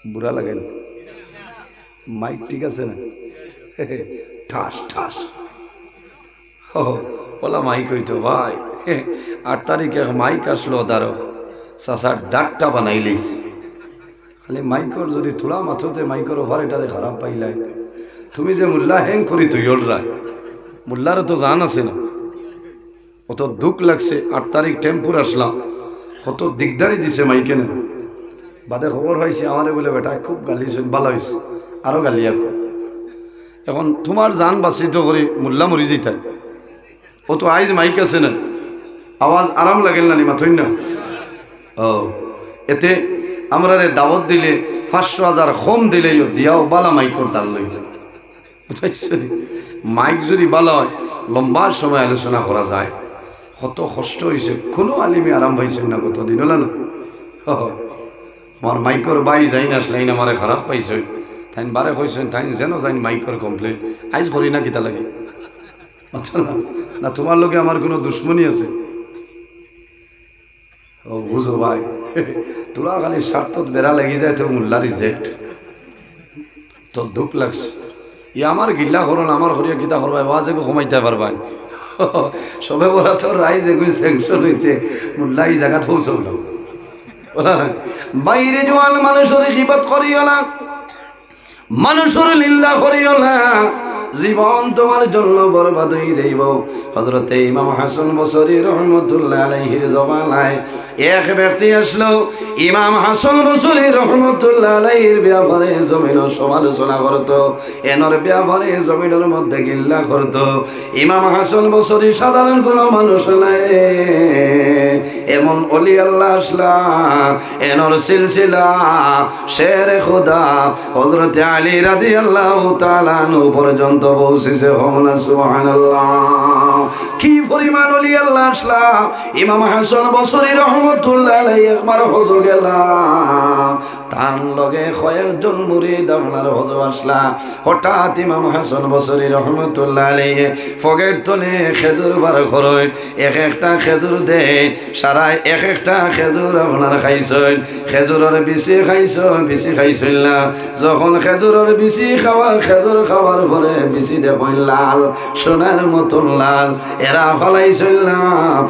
বুড়া লাগে না? মাইক ঠিক আছে না? ঠাস ঠাস ওলা মাইক হইতো ভাই। 8 তারিখে মাইক আসলো দাঁড়ো চাচার ডাকটা বানাইলিস খালি মাইকর যদি থোড়া মাথতে মাইকর ওভার এটারে খারাপ পাইলাই তুমি যে মোল্লা হ্যাং করি তুই ওলরাই মোল্লারও তো জান আছে না। অত দুঃখ লাগছে 8 তারিখ টেম্পুর আসলাম কত দিকদারি দিছে মাইকে না বাদে খবর হয়েছে আমারে বলে বেটা খুব গালি ভালো হয়েছে আরো গালি এখন এখন তোমার জান বাঁচিত করি মোল্লা মরি যেতাই ও তো আইজ মাইক আছে না আওয়াজ আরাম লাগেল না নি মাথই না। ও এতে আমরা রে দাওয়াত দিলে 500,000 কম দিলে দিয়াও বালা মাইকর দাল লই মাইক যদি ভালো হয় লম্বা সময় আলোচনা করা যায়। কত কষ্ট হয়েছে কোনো আলিমে আরাম পাইছেন না কতদিন হল না। আমার মাইকর বাই যাই না আসলেন আমারে খারাপ পাইছে তাই বারে কইছেন তাই যেন যাই মাইকর কমপ্লেন আইজ করি না কিতা লাগে আচ্ছা না না তোমার লোকে আমার কোনো দুশ্মনী আছে? ও বুঝো ভাই তোরা খালি স্বার্থত বেড়া লেগে যায় তো মোল্লা রিজেক্ট তোর দুঃখ লাগছে ই আমার গিল্লা করুন আমার হরিয়া গীতা করবাই বাজে ঘুমাইতে পারবাই সবে বলা তো রাইজ এগুলি স্যাংশন হয়েছে মোল্লা এই জায়গা পৌঁছল বাইরে জোয়ান মানুষের গীবত করিও না মানুষের নিন্দা করিও না জীবন তোমার জন্য বরবাদ হয়ে যাইব। হযরতে ইমাম হাসান বসরি রহমতুল্লাহ আলাইহির জমানায় এক ব্যক্তি আসলো ইমাম হাসান বসরি রহমতুল্লাহ আলাইহির ব্যাপারে জমিন সমালোচনা করত এনর ব্যাপারে জমিনের মধ্যে গিল্লা করত। ইমাম হাসান বসরি সাধারণ কোনো মানুষ নাই এমন ওলি আল্লাহ আসলা এনর সিলসিলা শেরে খোদা হযরতে আলী রাদিয়াল্লাহু তাআলা আনহু পর্যন্ত পৌঁছেছে। সুবহানাল্লাহ কি পরিমাণ ওলি আল্লাহ আসলা। ইমাম হাসান বসরি রহমতুল্লাহ আলাইহি একবার হজ গেলাম তার লগে কয়েকজন মুরিদ আপনার হজ আসলা। হঠাৎ ইমাম হাসান বসরি রহমতুল্লাহ আলাইহি ফগের তলে খেজুর বার করয় এক একটা খেজুর দে সারা এক একটা খেজুর আপনার খাইছেন খেজুরের বেশি খাইছেন না যখন খেজুরের বেশি খেজুর খাওয়ার পরে বেশি দেখুন লাল সোনার মতন লাল এরা ফলাইছিল না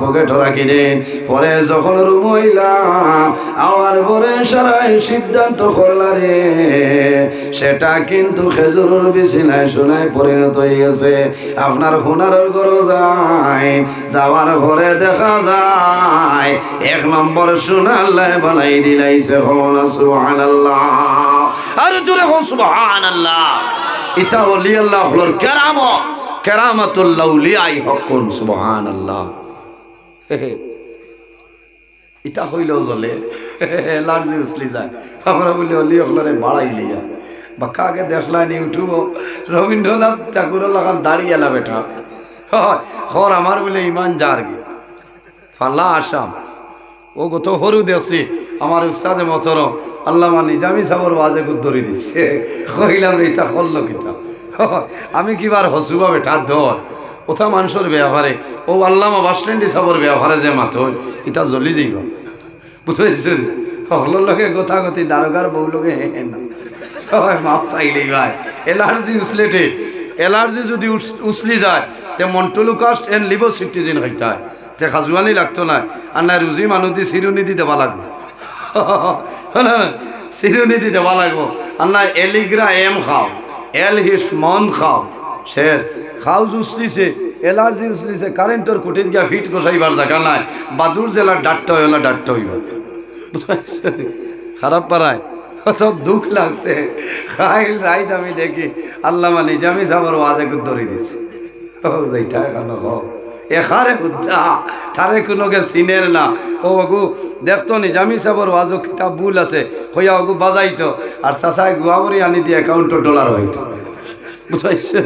পকেট রাখি দেন পরে যখন রুমইলাম আওয়ার পরে সারাই সিদ্ধান্ত করলা রে সেটা কিন্তু খেজুরের বেশি নাই সোনায় পরিণত হয়ে গেছে। আপনার সোনার ঘর যায় যাওয়ার ঘরে দেখা যায় 1 নম্বর সোনার লাই বানাই দিলাইছে। সুবহানাল্লাহ আর জোরে হো সুবহানাল্লাহ। এটা ওলি আল্লাহ হলোর কেরামত কেরামাতুল আউলিয়াই হকুন। সুবহানাল্লাহ এটা হইলেও জ্বলে লাড়ি উছলি যায় আমরা বলি অলি হলরে বাড়াই লিয়া বা কাকে দেখলাই নি উঠব রবীন্দ্রনাথ ঠাকুর লাগান দাঁড়িয়ে এলা বেটা হর আমার বলে ইমান যার গে ফাল্লা আসাম ও গত হরু দেখছি আমার উস্তাদে মতর আল্লামা নিজামী সাবর বাজে গুদ্ধরি দিচ্ছে কইলাম এটা হল্ল কিতা আমি কিবার হসুবা বেটা ধর ওথা মানুষের ব্যবহারে ও আল্লামা বাস স্ট্যান্ডে সাবর ব্যবহারে যে মাথ ইটা জ্বলি যাইব বুঝতে হলর লোকে গোথাগতি দারোগার বউ লোকে মাপ পাইলেই ভাই এলার্জি উসলেটে এলার্জি যদি উছলি যায় তে মন্টুলুকাস্ট এন্ড লিভার সিটিজেন হইতে হয় তে খাজুয়ানি লাগতো না আর না রুজি মানুষ দিয়ে চিরুনিধি দেওয়া লাগবে চিরুনিধি দেওয়া লাগবো আর না এলিগ্রা এম খাও এল হিস্ট মন খাও শের খাও উছলিছে এলার্জি উছলিছে কারেন্টর কুটির গিয়া ফিট গোসাইবার জায়গা নাই বাদুর জেলার ডাট্টা হইলা ডাট্টা হইবা খারাপ পারায় কত দুঃখ লাগছে খাইল রাইত আমি দেখি আল্লামা নিজামী সাবর ওয়াজে ধরে দিছি এইটা এখন হোক এখারে বুদ্ধা তারে কোনোকে চিনের না ও অগু দেখতো নিজামী সাবর ওয়াজও কিতাব ভুল আছে হইয়া অগু বাজাইতো আর চাচাই গুয়াবরি আনি দিয়ে $1 হইতো বুঝাইছে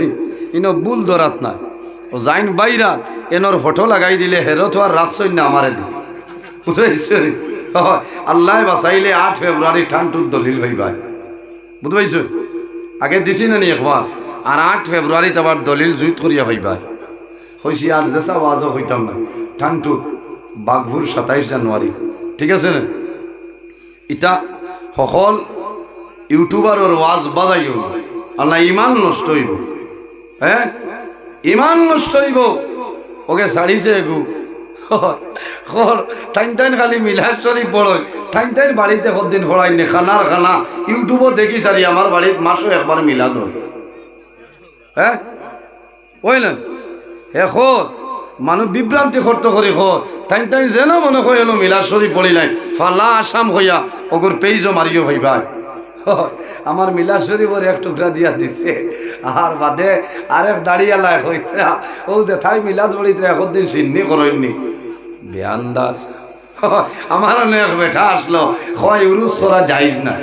ইনো ভুল ধরাত না ও যাইন বাইরা এনর ফটো লাগাই দিলে হেরো তো আর রাখছই না আমারে দি বুঝাইছে আল্লাহ বাসাইলে 8 ফেব্রুয়ারি ঠান্ডুর দলিল ভাই ভাই বুঝবাইছ আগে দিছি না নি একবার আর 8 ফেব্রুয়ারি আবার দলিল জুইত করিয়া ভাই ভাই হয়েছি আর যেসা ওয়াজও হইতাম না ঠান্ডু বাঘভুর 27 জানুয়ারি ঠিক আছে না ইটা সকল ইউটিউবার ওর ওয়াজ বাজাইও আল্লাহ ইমান নষ্ট হইব। হ্যাঁ, ইমান নষ্ট হইব। ওকে ছাড়িছে গু টাইম টাইম খালি মিলাদ শরীফ পড়ই, টাইম টাইম বাড়িতে কতদিন পড়াই নে খানার খানা ইউটিউবও দেখি সারি আমার বাড়ির মাসও একবার মিলাদ হয়। হ্যাঁ বুঝলেন, এখন মানুষ বিভ্রান্তি করতে করি টাইম টাইম যেন মনে হয় এলো মিলাদ শরীফ পড়িলাই ফালা আসাম হইয়া ওগর পেইজও মারিও ভাইবা। আমার মিলাদ শরীফের এক টুকরা দিয়া দিচ্ছে, আর বাদে আরেক দাঁড়িয়ালা হয়েছে ও যে থাই মিলাদ বড়িতে একদিন চিন্নি করেননি বেআন্দাজ। আমার অনেক বেঠা আসলো হয় উরুস করা যাইজ না,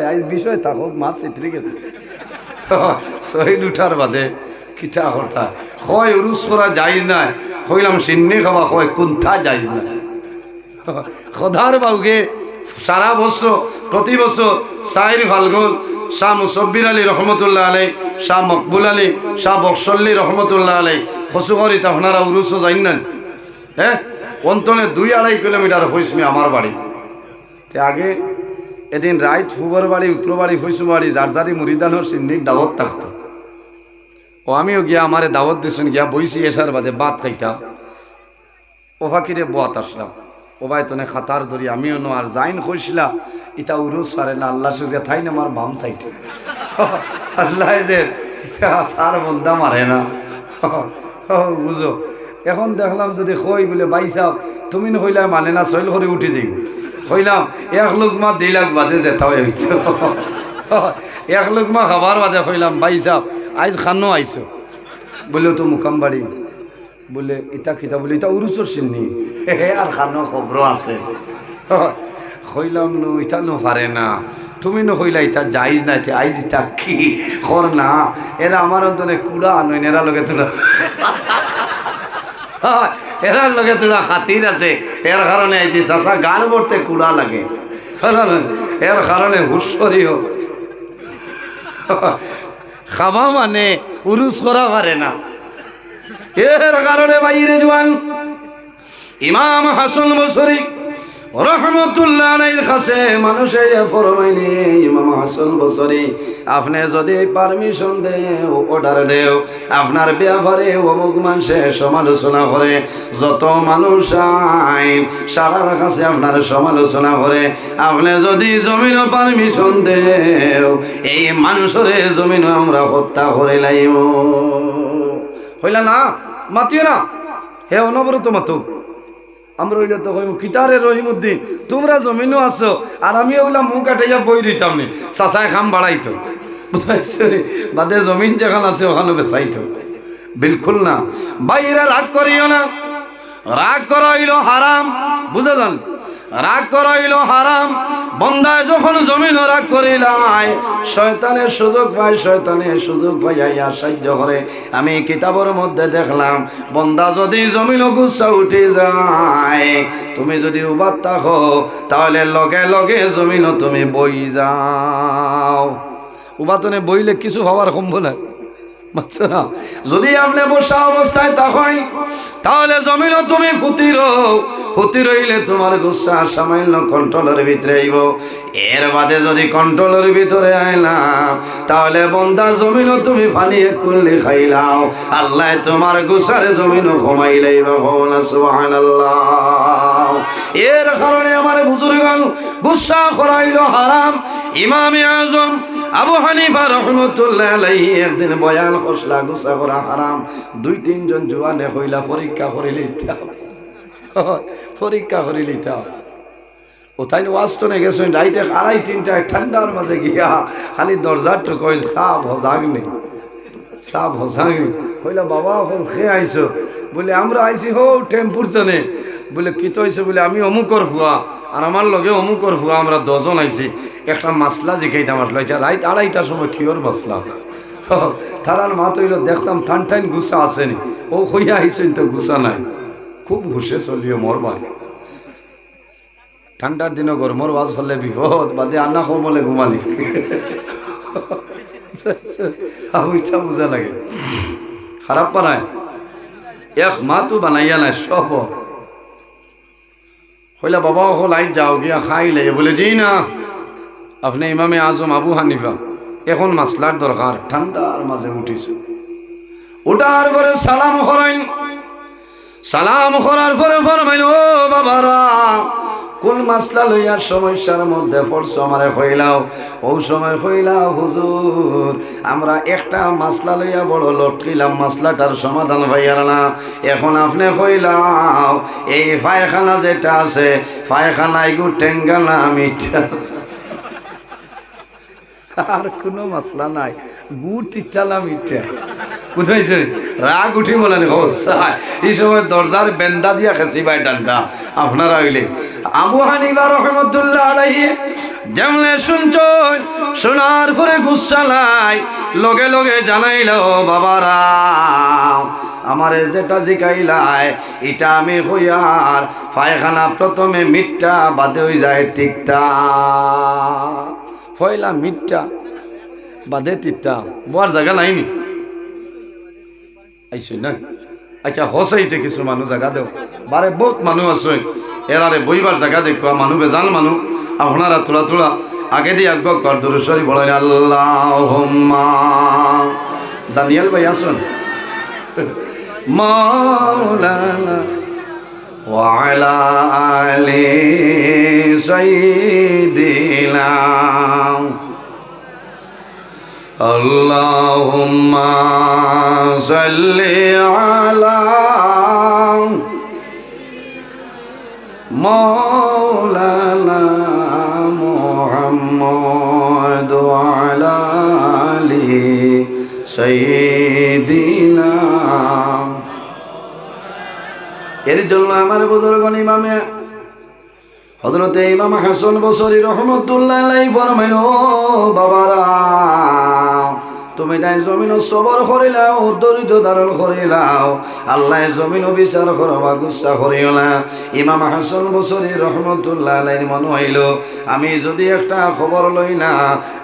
আজ বিষয় থাকুক মাছ চিত্রি গেছে শহীদ উঠার বাদে কিতা কথা হয় উরুস করা যাইজ না, হইলাম চিন্নি খাওয়া হয় কোনটা যাইজ না। খোদার বাউকে সারা বছর প্রতি বছর শাহির ফাল্গুন শাহ মুসব্বির আলী রহমতুল্লাহ আলাই, শাহ মকবুল আলী, শাহ বক্সল্লি রহমতুল্লাহ আলাই হসুগরিত আপনারা উরুসও যাইন না। হ্যাঁ, অন্তনে 2-2.5 কিলোমিটার হইসমি আমার বাড়ি। তে আগে এদিন রাইত ফুবর বাড়ি উত্তর বাড়ি হইসু বাড়ি যার যারি মুরিদানোর সিন্নির দাওয়াত থাকতো। ও আমিও গিয়া আমারে দাওয়াত দিয়েছেন, গিয়া বইছি এসার বাদে ভাত খাইতাম। ও ফাঁকিরে বাত আসলাম, ও ভাই তোনে খাতার ধরি আমিও নো আর যাইন কইছিলা ইটা উরুস পারে না আল্লাহ শুক্রিয়া থাই না আমার বাম সাইড আল্লাহ যে তার বন্দা মারে না বুঝো। এখন দেখলাম যদি কই বলে ভাই সাহেব তুমি কইলা মানে না সইল করে উঠে যাই, কইলাম 1 লুকমা 2 লাখ বাদে যেতে হয়েছে 1 লুকমা খাবার বাদে কইলাম ভাই সাহেব আজ খানো আইছো বলে তো মুকাম বাড়ি বলে ইটা খিতা বলে ইটা উরুসর সিন্নি আর খানো খবর আছে। কইলাম নো ইটা নো পারে না, তুমি নো কইলা ইটা যাইজ না, আইজ ইটা কি কর না, এরা আমার অন্তরে কুড়া আনইন, এরা লগে তোরা এরার লগে তোরা খাতির আছে, এর কারণে আইছি চাষা গান ভরতে কুড়া লাগে, এর কারণে হুশ্বরিও খাবা মানে উরুস করা পারে না। এর কারণে বাইরে জোয়ান ইমাম হাসান বসরি রহমতুল্লাহ আলাইহির কাছে মানুষে ফরমাইলে ইমাম হাসান বসরি আপনি যদি পারমিশন দেও অর্ডার দেও আপনার ব্যাপারে অমুক মানুষে সমালোচনা করে, যত মানুষ আইন সারার কাছে আপনার সমালোচনা করে, আপনি যদি জমিন পারমিশন দেও এই মানুষরে জমিন আমরা হত্যা করে লাইব। হইলা না মাতিও না, হে অনবরত মাতো আমরা হইলে তো কইব কিতারে রহিমউদ্দিন তোমরা জমিনও আছো আর আমি ওগুলা মুখ কাটাইয়া বই দিতাম নি চাচায় খাম বাড়াইতো বাদে জমিন যেখানে আছে ওখানে বেচাইতো। বিলকুল না, বাইরে রাগ করিও না, রাগ করা হইল হারাম, বুঝে যান রাগ করা হইল হারাম। বন্দায় যখন জমিন রাগ করিলাই শয়তানের সুযোগ পায়, শয়তানের সুযোগ পাইয়া সাহায্য করে। আমি কিতাবের মধ্যে দেখলাম বন্দা যদি জমিন গুচ্ছা উঠে যায়, তুমি যদি উবাদ থাকো তাহলে লগে লগে জমিন তুমি বই যাও। উবাতনে বইলে কিছু হওয়ার সম্ভব না, যদি আপনি বসা অবস্থায় থাকেন তাহলে জমিনও তুমি হুতি রইলে তোমার গুচ্ছা সামান্য কন্ট্রোলের ভিতরে আইব। এর বাদে যদি কন্ট্রোলের ভিতরে আইলাম তাহলে বন্দা জমিনও তুমি ফানিয়ে করলে খাইলাও, আল্লাহ তোমার গুচ্ছারে জমিনও কমাই লাইব। সুবহানাল্লাহ। এর কারণে আমার বুজুর্গগণ গুচ্ছা করাইল হারাম। ইমামে আজম আবু হানিফা রহমতুল্লাহ আলাইহি একদিন বয়ান করলা গুচ্ছা করা হারাম। 2-3 জন জওয়ানে হইলা পরীক্ষা করে লইতাম, পরীক্ষা করে লইতাম। ও তাই ওয়াজটনে গেছেন রাইতে 2:30টায় ঠান্ডার মাঝে গিয়া খালি দরজাটা কইল সাপ হজাগনি, সাপ হজাগনি। কইলা বাবা এখন খেয়ে আইছো বলে আমরা আইছি হো টেম্পুর জনে। বলে কি তো হয়েছে বলে আমি অমুকর হুয়া আর আমার লগে অমুকর হুয়া, আমরা 10 জন আইছি। একটা মাসলা জিখাইতাম আসলো, এটা রাইত 2:30টার সময় কিওর মাসলা। তারার মা তৈল দেখতাম টান টাইন গুছা আসেনি, ও হইয়া আইছেন তো গুছা নাই। খুব ঘুষে চলিও মরবা, ঠান্ডার দিনও গরমর ওয়াজ ফলে বিপদ, বাদে আন্না কমলে ঘুমালি ইচ্ছা বুঝা লাগে। খারাপ পানায় এক মা তো বানাইয়া নাই সব হইলা বাবা লাইট যাও গিয়া খাইলে বলে জি না আপনি ইমামে আজম আবু হানিফা এখন মাসলার দরকার ঠান্ডার মাঝে উঠিছে ওটার পরে সালাম করেন সালাম করার পরে ফরমাইল ও বাবারা কোন মাসলা লইয়া সমস্যার মধ্যে পড়ছো আমারে কইলাও ও সময় কইলাও হুজুর আমরা একটা মাসলা লইয়া বড় লটকিলাম মাসলাটার সমাধান হইয়ার না এখন আপনি কইলাও এই পায়খানা যেটা আছে পায়খানায় গু টেঙ্গা না মিঠা আর কোনো মাসলা নাই গুড় তিতালা মিঠা বুঝাইছে রাগ উঠি বলে এই সময় দরজার বেন্দা দিয়া খেছি ভাই ডান্ডা আপনারা হইলে আবু হানিফা রাহমাতুল্লাহ আলাইহি যেমনে শুনছেন শোনার পরে গুসালাই লগে লগে জানাইলো বাবারা আমারে যেটা জিকাইলাই এটা আমি হইয়ার পায়খানা প্রথমে মিঠা বাদে হয়ে যায় তিক্তা পয়লা মিঠা বাদে তিক্তা বোয়ার জায়গা নাইনি আইসই না আচ্ছা হসাইতে কিছু মানুষ জায়গা দেও বারে বহুত মানুষ আছে এরারে বইবার জায়গা দেখো মানুষ বেজান মানুষ আপনারা তোলা তোলা আগে দিয়ে আকবর কর দরুশরী বলেন আল্লাহুম্মা দানিয়েল ভাই আসুন মাওলানা ওয়া আলা আলি সাইয়্যিদিনা আল্লাহুম্মা সাল্লি আলা মাওলানা মুহাম্মদ ওয়া আলা আলি সাইয়্যিদিনা এর জন্য আমার বুজুর্গণ ইমামে হযরতে ইমাম হাসান বসরি রাহমাতুল্লাহ আলাইহি ফরমাইল ও বাবারা তুমি তাই জমিন সবর করিলাও দরিদ্র ধারণ করিলাও আল্লাহ জমিন বিচার করবা গুসা করিও না ইমাম হাসান বসরি রহমতুল্লাহ আলাইহির মনে হইল আমি যদি একটা খবর লই না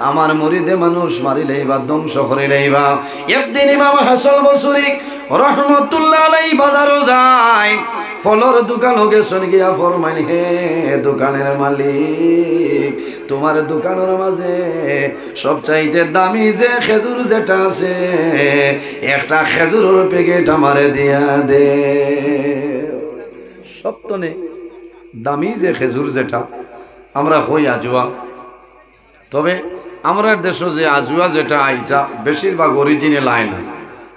আমার মুরিদে মানুষ মারিলেই বা ধ্বংস করিলেই বা একদিন ইমাম হাসান বসরি রহমতুল্লাহ আলাইহি বাজারও যায় ফলর দোকান গেছেন গিয়া ফরমাইল হে দোকানের মালিক তোমার দোকানের মাঝে সবচাইতে দামি যে খেজুর যেটা আছে একটা খেজুরের প্যাকেট আমারে দিয়া দে সপ্তনে দামি যে খেজুর যেটা আমরা হই আজুয়া তবে আমরা দেশে যে আজুয়া যেটা এটা বেশিরভাগ অরিজিনাল আয় না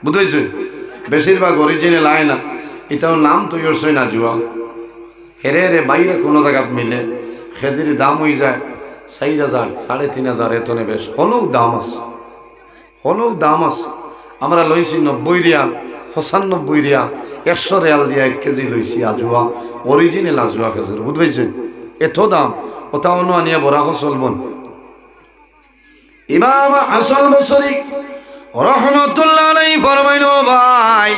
বুঝেছ বেশিরভাগ অরিজিনাল আয় না এটাও নাম তৈরি হচ্ছে না জুয়া হেরে হেরে বাইরে কোনো জায়গা মিলে খেজুরির দাম হয়ে যায় 4,000 3,500 এতনে বেশ হলেও দাম আছে আমরা লইছি 90 রিয়াল 95 রিয়াল 100 রিয়াল দিয়ে 1 কেজি লইছি আজুয়া অরিজিনাল আজুয়া খেজুর বুঝবেছেন এত দাম ওটা অন্য আনিয়া বড়া চলবন ইমাম হাসান বসরি রহমতুল্লাহ আলাইহি ফরমাইল ভাই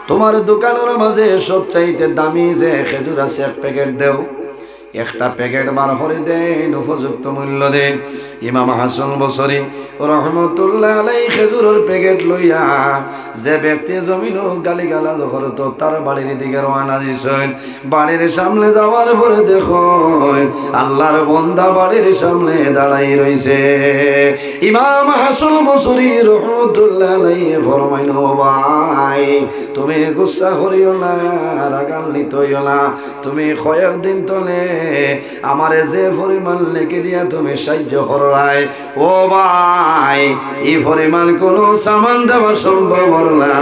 তোমার দোকানের মাঝে সবচাইতে দামি যে খেজুর আছে এক প্যাকেট দেও একটা প্যাকেট বার করে দেন উপযুক্ত মূল্য দেন ইমাম হাসান বসরি রহমতুল্লাহ আলাইহি খেজুরের প্যাকেট লইয়া যে ব্যক্তি জমিন গালিগালাজ করতো তার বাড়ির দিকে রওনা দিছেন বাড়ির সামনে যাওয়ার পরে দেখো আল্লাহর বান্দা বাড়ির সামনে দাঁড়াই রইছে ইমাম হাসান বসরি রহমতুল্লাহ আলাইহি ফরমাইল ভাই তুমি গুসা করিও না রাগান্বিত হইও না তুমি কয়েকদিন তলে আমারে যে পরিমাণ লেখে দিয়া তুমি সাহায্য করাই ও ভাই এই পরিমাণ কোন সামান দেওয়া সম্ভব না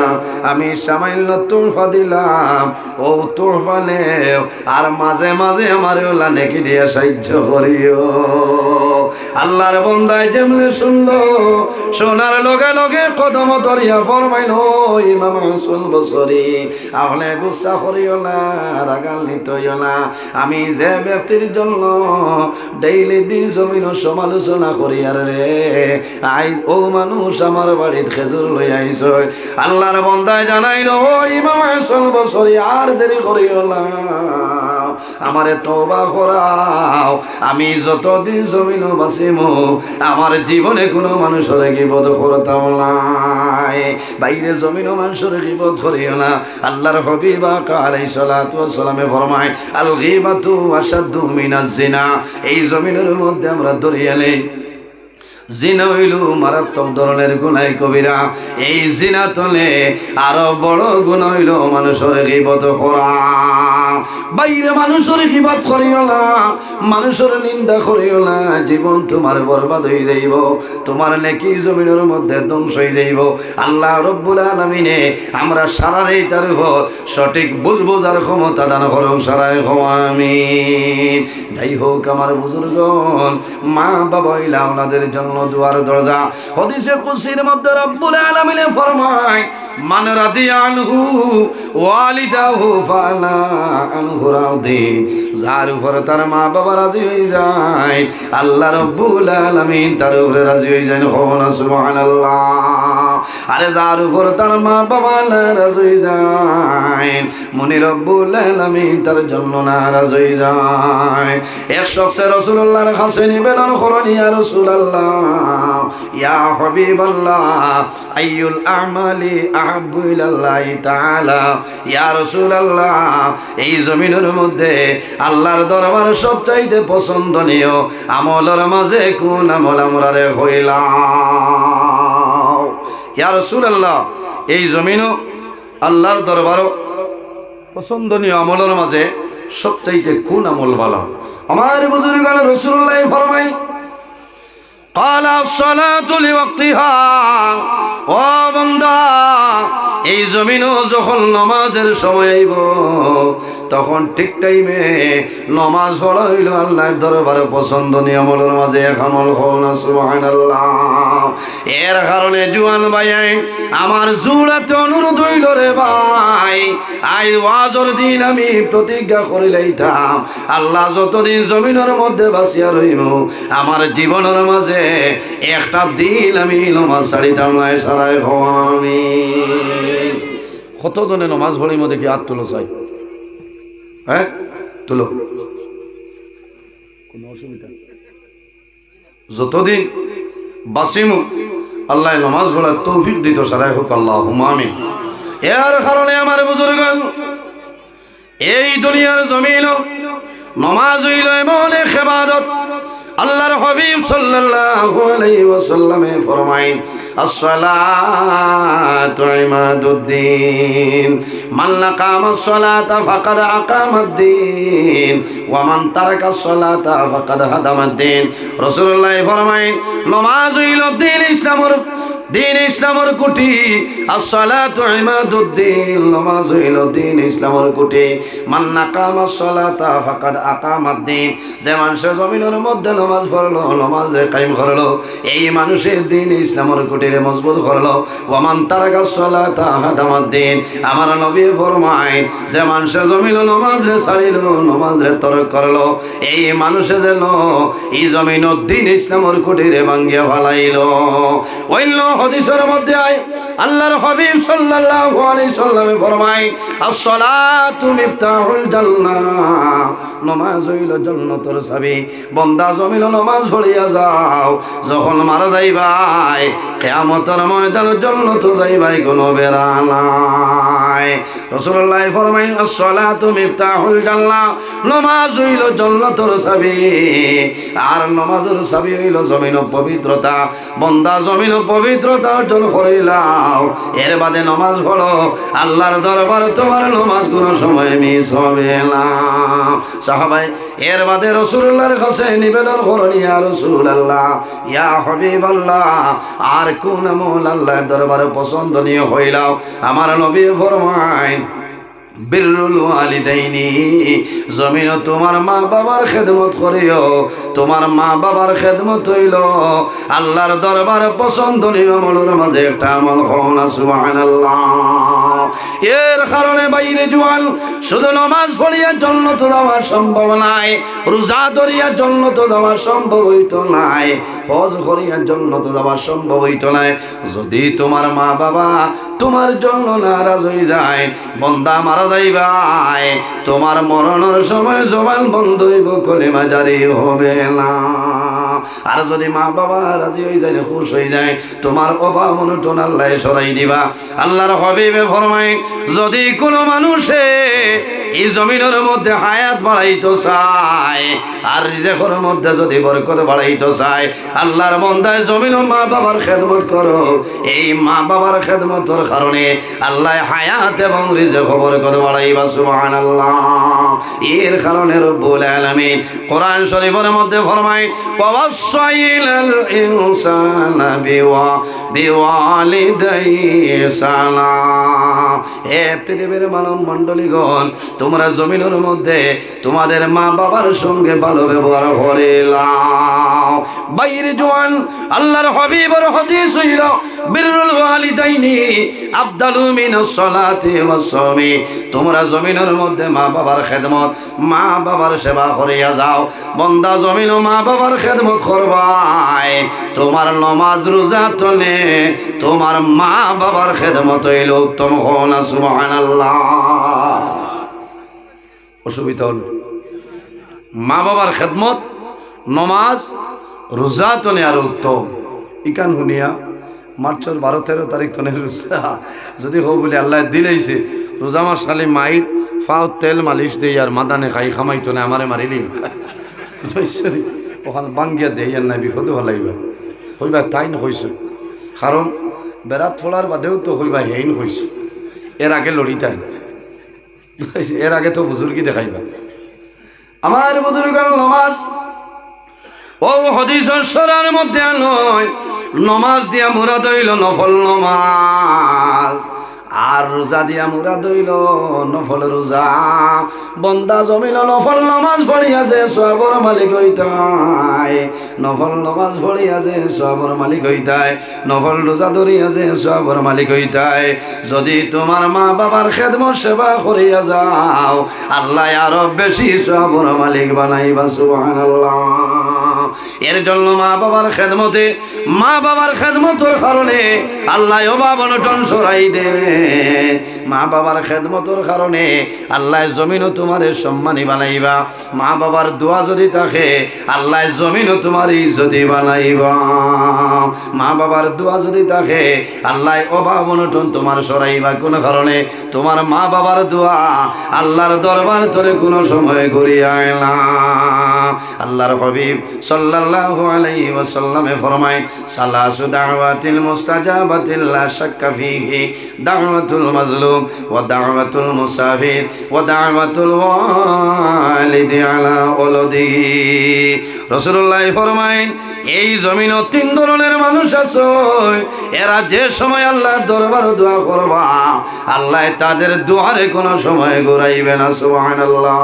আমি সামান্য তোরফা দিলাম ও তোরফা নেও আর মাঝে মাঝে আমারে ওলা লেখে দিয়া সাহায্য করিও আল্লাহর বান্দায় যেমনে শুনলো শোনার লগে লগে কদম ধরিয়া ফরমাইল ইমাম হাসান বসরি আপনি গুসা করিও না রাগান্বিত হইও না আমি যে ব্যক্তির জন্য ডেইলি দিন জমিন সমালোচনা করি আর রে আইজ ও মানুষ আমার বাড়িত খেজুর লই আইছ আল্লাহর বান্দায় জানাইল ও ইমাম হাসান বসরি আর দেরি করিও না আমারে তওবা করাও, আমি যতদিন জমিন বাঁচিমু আমার জীবনে কোনো মানুষের গীবত করতাম না। বাইরে জমিন মানুষের গীবত করিও না। আল্লাহর হাবিব আলাইহিস সালাতু ওয়াস সালামে ফরমায়, আল গীবাতু আশাদ্দু মিনাজ জিনা। এই জমিনের মধ্যে আমরা দরিয়ালে জিনা হইল মারাত্মক ধরনের গুনাহ কবিরা। এই জিনা তলে আরো বড় গুনাহ হইল মানুষের গীবত করা। বাইরে মানুষের গীবত করিও না, মানুষের নিন্দা করিও না, জীবন তোমার বরবাদ হয়ে যাইব, তোমার নেকি জমিনের মধ্যে ধ্বংস হয়ে যাইব। আল্লাহ রব্বুল আলামিনে আমরা সারারে তার উপর সঠিক বুঝার ক্ষমতা দান করুন, সারাই আমিন। যাই হোক আমার বুজুর্গণ, মা বাবা হইলা ওনাদের জন্য দুয়ার দরজা। হাদিসে কুদসির মধ্যে রব্বুল আলামিন ফরমায়, মান রাদিয়া আনহু ওয়ালিদাহু ফালা আনহু রাদি। যার উপর তার মা বাবা রাজি হয়ে যায়, আল্লাহ রব্বুল আলামিন তার উপরে রাজি হয়ে যায়। না সুবহানাল্লাহ। আরে যার উপর তার মা বাবা নারাজ হয়ে যায়, মুনি রব্বুল আলামিন তার জন্য নারাজ হয়ে যায়। এক শখসে রাসূলুল্লাহর কাছে নিবেদন করেন, ইয়া রাসূলুল্লাহ, ইয়া হাবিবাল্লাহ, আইয়ুল আমালি আহাব্বু ইলাল্লাহি তাআলা। ইয়া রাসূলুল্লাহ, এই জমিনের মধ্যে আল্লাহর দরবার সবচাইতে পছন্দনীয় আমলের মাঝে কোন আমল আমরা রে হইলাম? ইয়া রাসূলুল্লাহ, এই জমিনও আল্লাহর দরবারও পছন্দনীয় আমলের মাঝে সবচাইতে কোন আমল ভালো? আমার বুজুর্গান রাসূলুল্লাহ ফরমাই, ক্বালা আস-সালাতু লিওয়াক্তিহা। ও বান্দা, এই জমিনও যখন নামাজের সময় আইব তখন ঠিক টাইমে নামাজ পড়া হইল আল্লাহর দরবারে পছন্দনীয় আমলের মাঝে এক আমল হল না। সুবহানাল্লাহ। এর কারণে জুয়ান ভাই আমার জুড়াতে অনুরোধ হইল, রে ভাই, আই ওয়াজর দিন আমি প্রতিজ্ঞা করে লইতাম, আল্লাহ যতদিন জমিনের মধ্যে বাঁচিয়া রইব আমার জীবনের মাঝে একটা দিন আমি নামাজ ছাড়িতাম না। সারাই আমি কতজনে নামাজ পড়ির মধ্যে কি হাত তুলো চাই? হ্যাঁ, তুলো, কোনো অসুবিধা। যতদিন বাসিমু আল্লাহ নামাজ পড়ার তৌফিক দিত, সারাই হোক আল্লাহুম্মা আমিন। এর কারণে আমার বুজুর্গ, এই দুনিয়ার জমিন নামাজ হইল এমন এক ইবাদত, আল্লাহর হাবিব সাল্লাল্লাহু আলাইহি ওয়াসাল্লামে ফরমায়েন, as-salatu imaduddin, মান আকামা as-salata ফাকাদ আকামাদ-দ্বীন ওয়া মান তারাকা as-salata ফাকাদ হাদামাদ-দ্বীন। রাসূলুল্লাহ ফরমায়েন, নামাজ হইল দ্বীন ইসলামের কুটি। as-salatu imaduddin, নামাজ হইল দ্বীন ইসলামের কুটি। মান আকামা as-salata ফাকাদ আকামাদ-দ্বীন, যে মানুষ জমিনের মধ্যে নামাজ পড়লো, নামাজে কায়েম করলো, এই মানুষের দ্বীন ইসলামের কুটিরে মজবুত করলো। ওয়া মান তারাকা as-salata হাদামাদ-দ্বীন, আমার নবী ফরমায়, যে মানুষ জমিন নামাজে ছাড়িলো, নামাজে তরক করলো, এই মানুষে যেন এই জমিন দ্বীন ইসলামের কুটিরে ভাঙ্গিয়া ফেলাইলো। অন্য হাদিসের মধ্যে আল্লাহর হাবিব সাল্লাল্লাহু আলাইহি সাল্লামে ফরমায়, as-salatu মিফতাহুল জান্নাহ, নামাজ হইল জান্নাতের চাবি। বান্দা জমিন নামাজ পড়িয়া যাও, যখন মারা যাইবাই কিয়ামতের ময়দানে জান্নাতে যাইবাই, কোনো বেড়া নাই। রাসূলুল্লাহ ফরমায়, as-salatu মিফতাহুল জান্নাহ, নামাজ হইল জান্নাতের চাবি। আর নামাজের চাবি হইল জমিন পবিত্রতা। বান্দা জমিন পবিত্রতা অর্জন করিলাও, এর বাদে নামাজ পড়ো, আল্লাহর দরবার তোমার নামাজ কোনো সময় মিস হবে না। সাহাবায়ে এর বাদে রাসূলুল্লাহর কাছে নিবেদন করেন, ইয়া রাসূলুল্লাহ, ইয়া হাবিবাল্লাহ, আর কোন আমল আল্লাহর দরবারে পছন্দনীয় হইলাও? আমার নবী ফরমায়, বিররুল ওয়ালিদাইনি, জমিন তোমার মা বাবার খেদমত করিও। তোমার মা বাবার খেদমত হইল আল্লাহর দরবারে পছন্দনীয় আমলের মাঝে একটা আমল। না সুবহানাল্লাহ। এর কারণে বাইরে জোয়ান, শুধু নামাজ পড়িয়া জান্নাতে যাওয়া সম্ভব নাই, রোজা ধরিয়া জান্নাতে যাওয়া সম্ভব হইতো নাই, হজ করিয়া জান্নাতে যাওয়া সম্ভব হইতো নাই, যদি তোমার মা বাবা তোমার জন্য নারাজ হয়ে যায়। বান্দা মারা যাইবাই, তোমার মরণের সময় জবান বন্ধ হইব, কলিমা জারি হবে না। আর যদি মা বাবা রাজি হয়ে যায়, খুশ হয়ে যায়, তোমার অভাব অনটন আল্লাহ সরাই দিবা। আল্লাহর হাবিবে ফরমায়, যদি কোনো মানুষে এই জমিনের মধ্যে হায়াত বাড়াইতে চায় আর রিজেকের মধ্যে যদি বরকত বাড়াইতে চায়, আল্লাহর বান্দায় জমিন মা বাবার খেদমত করো। এই মা বাবার খেদমতের কারণে আল্লাহ হায়াত এবং রিজেক বরকত বাড়াইবা। সুবহানাল্লাহ। এর কারণে রব্বুল আলামিন কোরআন শরীফের মধ্যে ফরমায়, ওয়াসাইলাল ইনসানা বিওয়ালিদাইহি সালাম। হে পৃথিবীর মানব মণ্ডলীগণ, তোমরা জমিনের মধ্যে তোমাদের মা বাবার সঙ্গে ভালো ব্যবহার করিলাম। বাইরে জোয়ান আল্লাহর হাবিবের হাদিস হইল, বিররুল ওয়ালিদাইনি আফদালু মিনাস সালাতি ওয়াস সাওমি। তোমরা জমিনের মধ্যে মা বাবার খেদমত, মা বাবার সেবা করিয়া যাও। বান্দা জমিন মা বাবার খেদমত করবাই, তোমার নামাজ রোজা তলে তোমার মা বাবার খেদমত হইল উত্তম। হন সুবহানাল্লাহ। অসুবিধা হল মা বাবার খেদমত, নমাজ রোজা তনে আর উত্তম। ইকান শুনিয়া মার্চের 12-13 তারিখ তনে রোজা যদি হো বলে আল্লাহ দিলেইছে, রোজা মাস খালি মাইর ফাও তেল মালিশ দেই আর মাদানে খাই খামাই তনে আমারে মারিলি ওখানে বাঙ্গিয়া দেই আর নাই বিপদে হলাইবা হইবা তাই নহইছে। কারণ বেড়াত ফোলার বাদেও তো হইবা হেইন হইছে, এর আগে লড়ি তাই, এর আগে তো বুজুর্গি দেখাইবা। আমার বুজুর্গের নমাজ ও হাদিসের সরার মধ্যে নয়, নমাজ দিয়া মুরাদ হইল নফল নমাজ, আর রোজা দিয়া মুরাদ হইল নফল রোজা। বন্দা জমিল নফল নামাজ পড়িয়াছে সওয়াবের মালিক হইতায়, নফল নামাজ পড়িয়াছে সওয়াবের মালিক হইতায়, নফল রোজা ধরিয়াছে সওয়াবের মালিক হইতায়। যদি তোমার মা বাবার খেদমত সেবা করিয়া যাও, আল্লাহ আরো বেশি সওয়াবের মালিক বানাইবা। সুবহানাল্লাহ। এর জন্য মা বাবার খেদমতে, মা বাবার খেদমতের কারণে আল্লাহ অভাব অনটন সরাই দে। মা বাবার খেদমতের কারণে আল্লাহ জমিনও তোমার সম্মানী বানাইবা। মা বাবার দোয়া যদি থাকে, আল্লাহ জমিনও তোমার ইজ্জতি বানাইবা। মা বাবার দোয়া যদি থাকে, আল্লাহ অভাব অনটন তোমার সরাইবা। কোন কারণে? তোমার মা বাবার দোয়া আল্লাহর দরবার তোরে কোনো সময় ঘুরিয়ায় না। আল্লাহর হাবিব সাল্লাল্লাহু আলাইহি ওয়াসাল্লামে ফরমায়, সালাসু দাওয়াতিল মুস্তাজাবাতিল লা শাক্কা ফীহি দাওয়াতুল মাজলুম ওয়া দাওয়াতুল মুসাফির ওয়া দাওয়াতুল ওয়ালিদি আলা ওয়ালাদিহি। রাসূলুল্লাহ ফরমায়, এই জমিনে 3 ধরনের মানুষ আছে, এরা যে সময় আল্লাহর দরবারে দোয়া করবা, আল্লাহ তাদের দোয়ারে কোনো সময় ঘুরাইবে না। সুবহানাল্লাহ।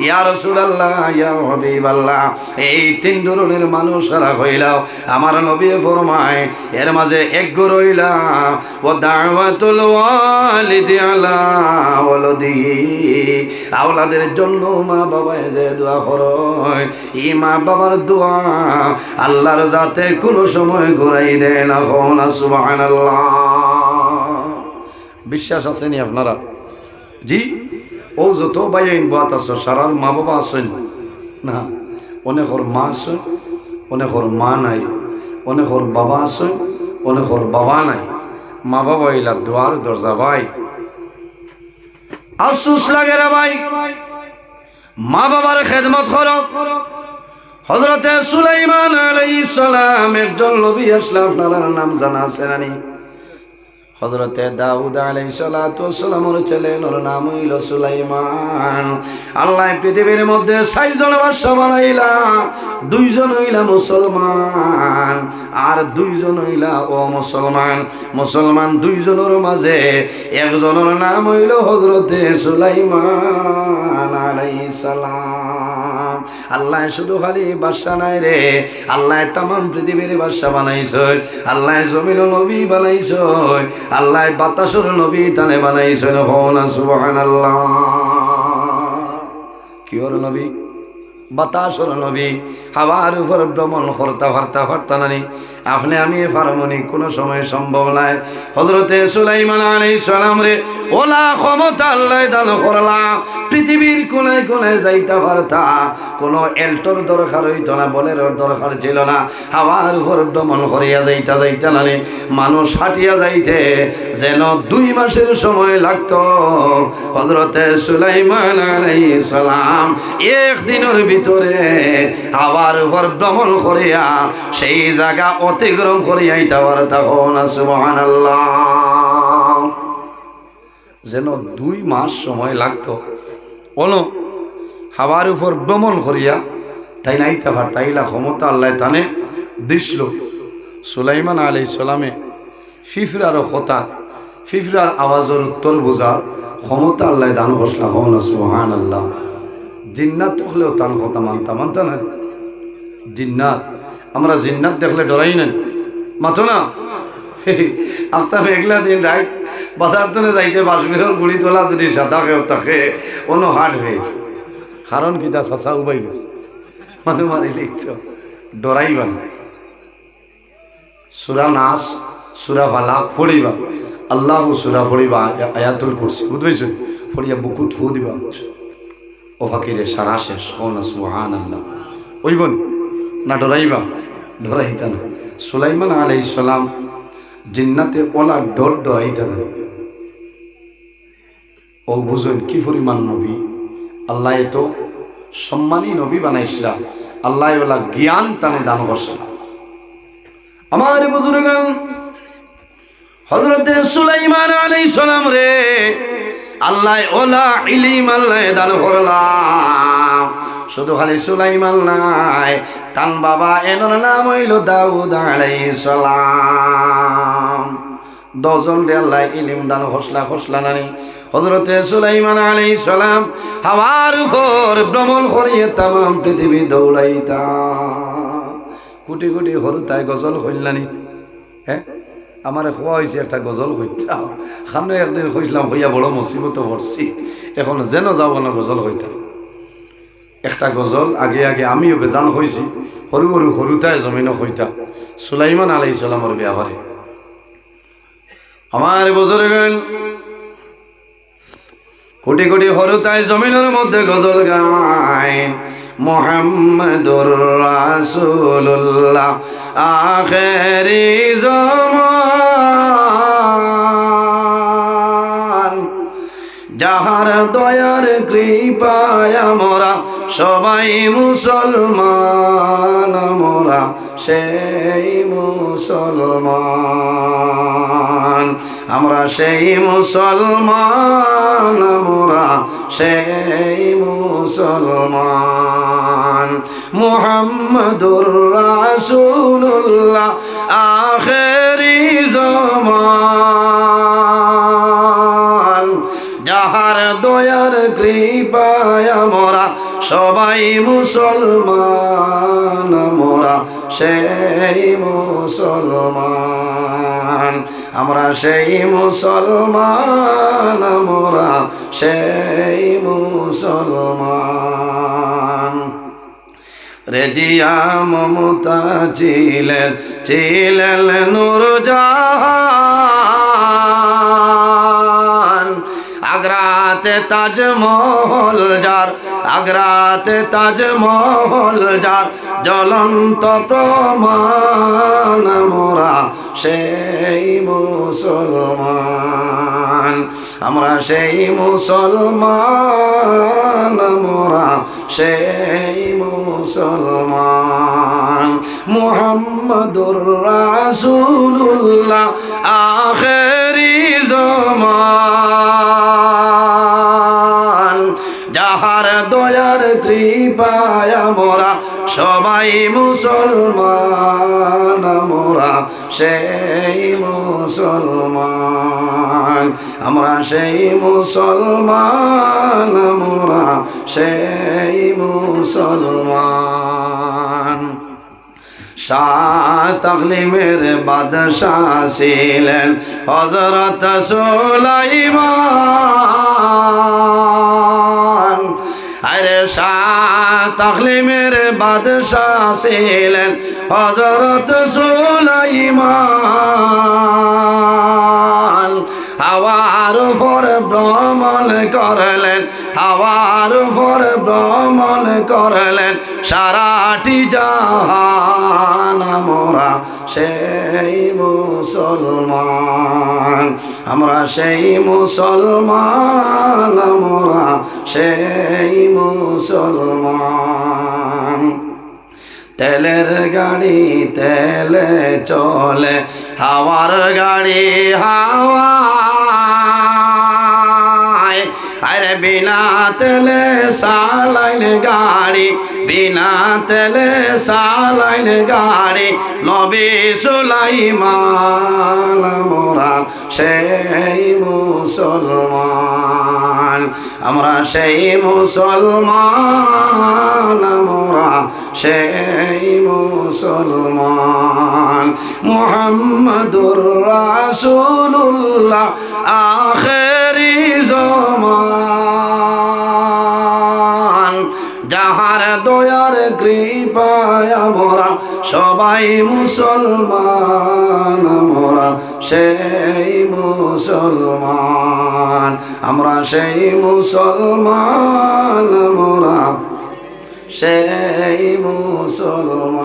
ইয়া রাসূলুল্লাহ, ইয়া হাবিবাল্লাহ, এই 3 ধরনের মানুষরা হইলাও আমার নবী ফরমায়, এর মাঝে এক রইলা ও দাওয়াতুল ওয়ালিদি আলা ওয়ালাদিহি। আওলাদের জন্য মা বাবা যে দোয়া করে, এই মা বাবার দোয়া আল্লাহর যাতে কোনো সময় ঘুরাই দেয় না। সুবহানাল্লাহ। বিশ্বাস আছেনি আপনারা? জি, ও যত বাইন বাত আছে সারার মা বাবা আছেন না? অনেকর মা আছে, অনেকর মা নাই, অনেকর বাবা আছে, অনেকর বাবা নাই। মা বাবা এলা দোয়ার দরজা ভাই, আফসোস লাগে রে ভাই। মা বাবার খেদমত করো। হযরতে সুলাইমান আলাইহিস সালাম একজন নবী আসলেন, আপনারা নাম জানা আছে না? হযরতে দাউদ আলাইহিস সালাতু ওয়াস সালামের ছেলে, ওর নাম হইল সুলাইমান। আল্লাহ পৃথিবীর মধ্যে 6 জন বাদশা বানাইলা, 2 জন হইলা মুসলমান আর 2 জন হইলা অমুসলমান। মুসলমান 2 জনের মাঝে একজনের নাম হইল হযরতে সুলাইমান আলাইহিস সালাম। আল্লাহ শুধু খালি বাদশা নাই রে, আল্লাহ तमाम পৃথিবীর বাদশা বানাইছে, আল্লাহ জমিনের নবী বানাইছে, আল্লাহ বাতাসের নবী তানে বানাইছেন। সুবহানাল্লাহ। কিওর নবী? বাতাসর নবী হাওয়ার উপর ভ্রমণ করতে নানি আপনি আমি ফারমনি কোনো সময় সম্ভব নাই। হযরতে সুলাইমান আলাইহিস সালাম রে ওলা ক্ষমতা আল্লাহ দান করলা, পৃথিবীর কোনায় কোনায় যাইতে পারতা, কোনো এল্টোর দরকার হইতো না, বলেরোর দরকার ছিল না। হাওয়ার উপর ভ্রমণ করিয়া যাইতে নানি মানুষ হাঁটিয়া যাইতে যেন 2 মাসের সময় লাগতো, হযরতে সুলাইমান আলাইহিস সালাম একদিনের ভিতরে হাওয়ার উপর ভ্রমণ করিয়া সেই জায়গা অতিক্রম করিয়া আইতে পারতা। সুবহানাল্লাহ। যেন 2 মাস সময় লাগতো বলো হাওয়ার উপর ভ্রমণ করিয়া তাই নাইতে পারতা। ইলা ক্ষমতা আল্লাহ তানে দিছিল। সুলাইমান আলাইহিস সালামে ফিফরার কথা, ফিফরার আওয়াজের উত্তর বোঝার ক্ষমতা আল্লাহ দান করছিলা। সুবহানাল্লাহ। জিন্নাত হলেও তার কথা মানতা না। জিন্নাত আমরা জিন্নাত দেখলে ডরাই না, মাতো না। আফতাব এগলা দিন রাইট বাজার তনে যাইতে বাসবিরের গুড়ি তোলা যদি সাদা কেউ থাকে অন্য হাট হয়ে, কারণ কি তা চাচা উবাই গেছে মানুষ মারিলেই তো ডরাইবা না। সুরা নাস সুরা ফালাক পড়িবা, আল্লাহ সুরা পড়িবা, আয়াতুল কুরসি বুঝবেছ পড়িয়া বুকুত ফু দিবা, ও ফাকিরে সারা শেষ। সুবহানাল্লাহ। ওইবন না ডরাইবা, ডরাইতা না। সুলাইমান আলাইহিস সালাম জিন্নাতে ওলা ডরাইতা না। ও বুঝুন কি পরিমাণ নবী আল্লাহ এত সম্মানী নবী বানাইছিলা, আল্লাহ ওলা জ্ঞান তানে দান করছে। আমার বুজুর্গান হযরতে সুলাইমান আলাইহিস সালাম রে আল্লাহ ওলা ইলম আল্লাহ দান করলা। শুধু খালি সুলাইমান নাই, তান বাবা এনর নাম হইল দাউদ আলাইহিস সালাম। 10 জন রে আল্লাহ ইলম দান খসলা নানি। হযরতে সুলাইমান আলাইহিস সালাম হাওয়ার উপর ভ্রমণ করিয়ে তাম পৃথিবী দৌড়াইতা। কোটি কোটি হরুতায় গজল হইলানি। হ্যাঁ আমার খোয়া হয়েছে একটা গজল হইতাম, সামনে একদিন হইলাম হইয়া বড় মুসিবত পড়ছি, এখন যেন যাব না গজল হইতাম। একটা গজল আগে আগে আমিও বেজান হয়েছি, হরুতায় জমিন হইতাম সুলাইমান আলাইহিস সালামের ব্যাপারে। আমার বুজুর্গান কোটি কোটি হরুতায় জমিনের মধ্যে গজল গায়। মুহাম্মাদুর রাসূলুল্লাহ আখেরি জামান, যাহার দয়ার কৃপায় আমরা সবাই মুসলমান, আমরা সেই মুসলমান, আমরা সেই মুসলমান, আমরা সেই মুসলমান। মুহাম্মাদুর রাসূলুল্লাহ আখেরি জামান, যাহার দয়ার কৃপায় আমরা সবাই মুসলমান, আমরা সেই মুসলমান, আমরা সেই মুসলমান, আমরা সেই মুসলমান। রেজিয়া মমতা ছিলেন নূরজাহান, আগ্রাতে তাজমহল যার, আগ্রাতে তাজমহল যার জ্বলন্ত প্রমাণ, আমরা সেই মুসলমান, আমরা সেই মুসলমান, আমরা সেই মুসলমান। মুহাম্মাদুর রাসূলুল্লাহ আখেরি জামান, যাহার দয়ার কৃপায় আমরা সবাই মুসলমান, আমরা সেই মুসলমান, আমরা সেই মুসলমান, আমরা সেই মুসলমান। সাত ইকলিমের বাদশাহ ছিলেন হযরত সুলাইমান, আরে শাহ তাকলিমের বাদশাহ ছিলেন হযরত সুলাইমান। হাওয়ার উপর ভ্রমণ করলেন, হাওয়ার উপর ভ্রমণ করলেন সারাটি জাহান। আমরা সেই মুসলমান, আমরা সেই মুসলমান, আমরা সেই মুসলমান। তেলের গাড়ি তেলে চলে, হাওয়ার গাড়ি হাওয়ায়। আরে বিনা তেলে চালাইন গাড়ি, বিনা তেলে চালাইন গাড়ি নবী সুলাইমান। আমরা সেই মুসলমান, আমরা সেই মুসলমান, আমরা সেই মুসলমান। মুহাম্মাদুর রাসূলুল্লাহ আখেরি জামান। যাহার দয়ার কৃপায় আমরা সবাই মুসলমান, আমরা সেই মুসলমান, আমরা সেই মুসলমান, আমরা সেই মুসলমান।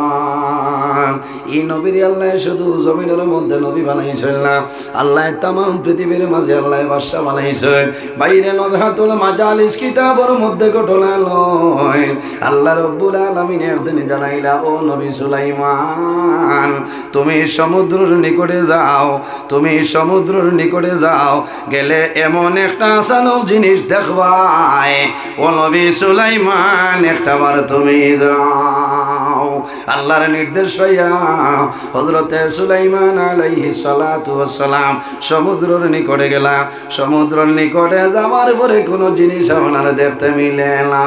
এই নবীর আল্লাহ শুধু জমিনের মধ্যে নবী বানাইছেন না, আল্লাহ তামাম পৃথিবীর মাঝে আল্লাহ বাদশা বানাইছেন। বাইরে নজহাতুল মাজালিস কিতাবের মধ্যে ঘটনা নয়, আল্লাহ রব্বুল আলামিন একদিন জানাইলা, ও নবী সুলাইমান তুমি সমুদ্রের নিকটে যাও, তুমি সমুদ্রের নিকটে যাও, গেলে এমন একটা আসানক জিনিস দেখবাই। ও নবী সুলাইমান একটা তুমি যাও। আল্লাহর নির্দেশ হইয়া হযরতে সুলাইমান আলাইহিস সালাতু ওয়াস সালাম সমুদ্রের নিকটে গেলা। সমুদ্রের নিকটে যাওয়ার পরে কোনো জিনিস আপনার দেখতে মিলে না,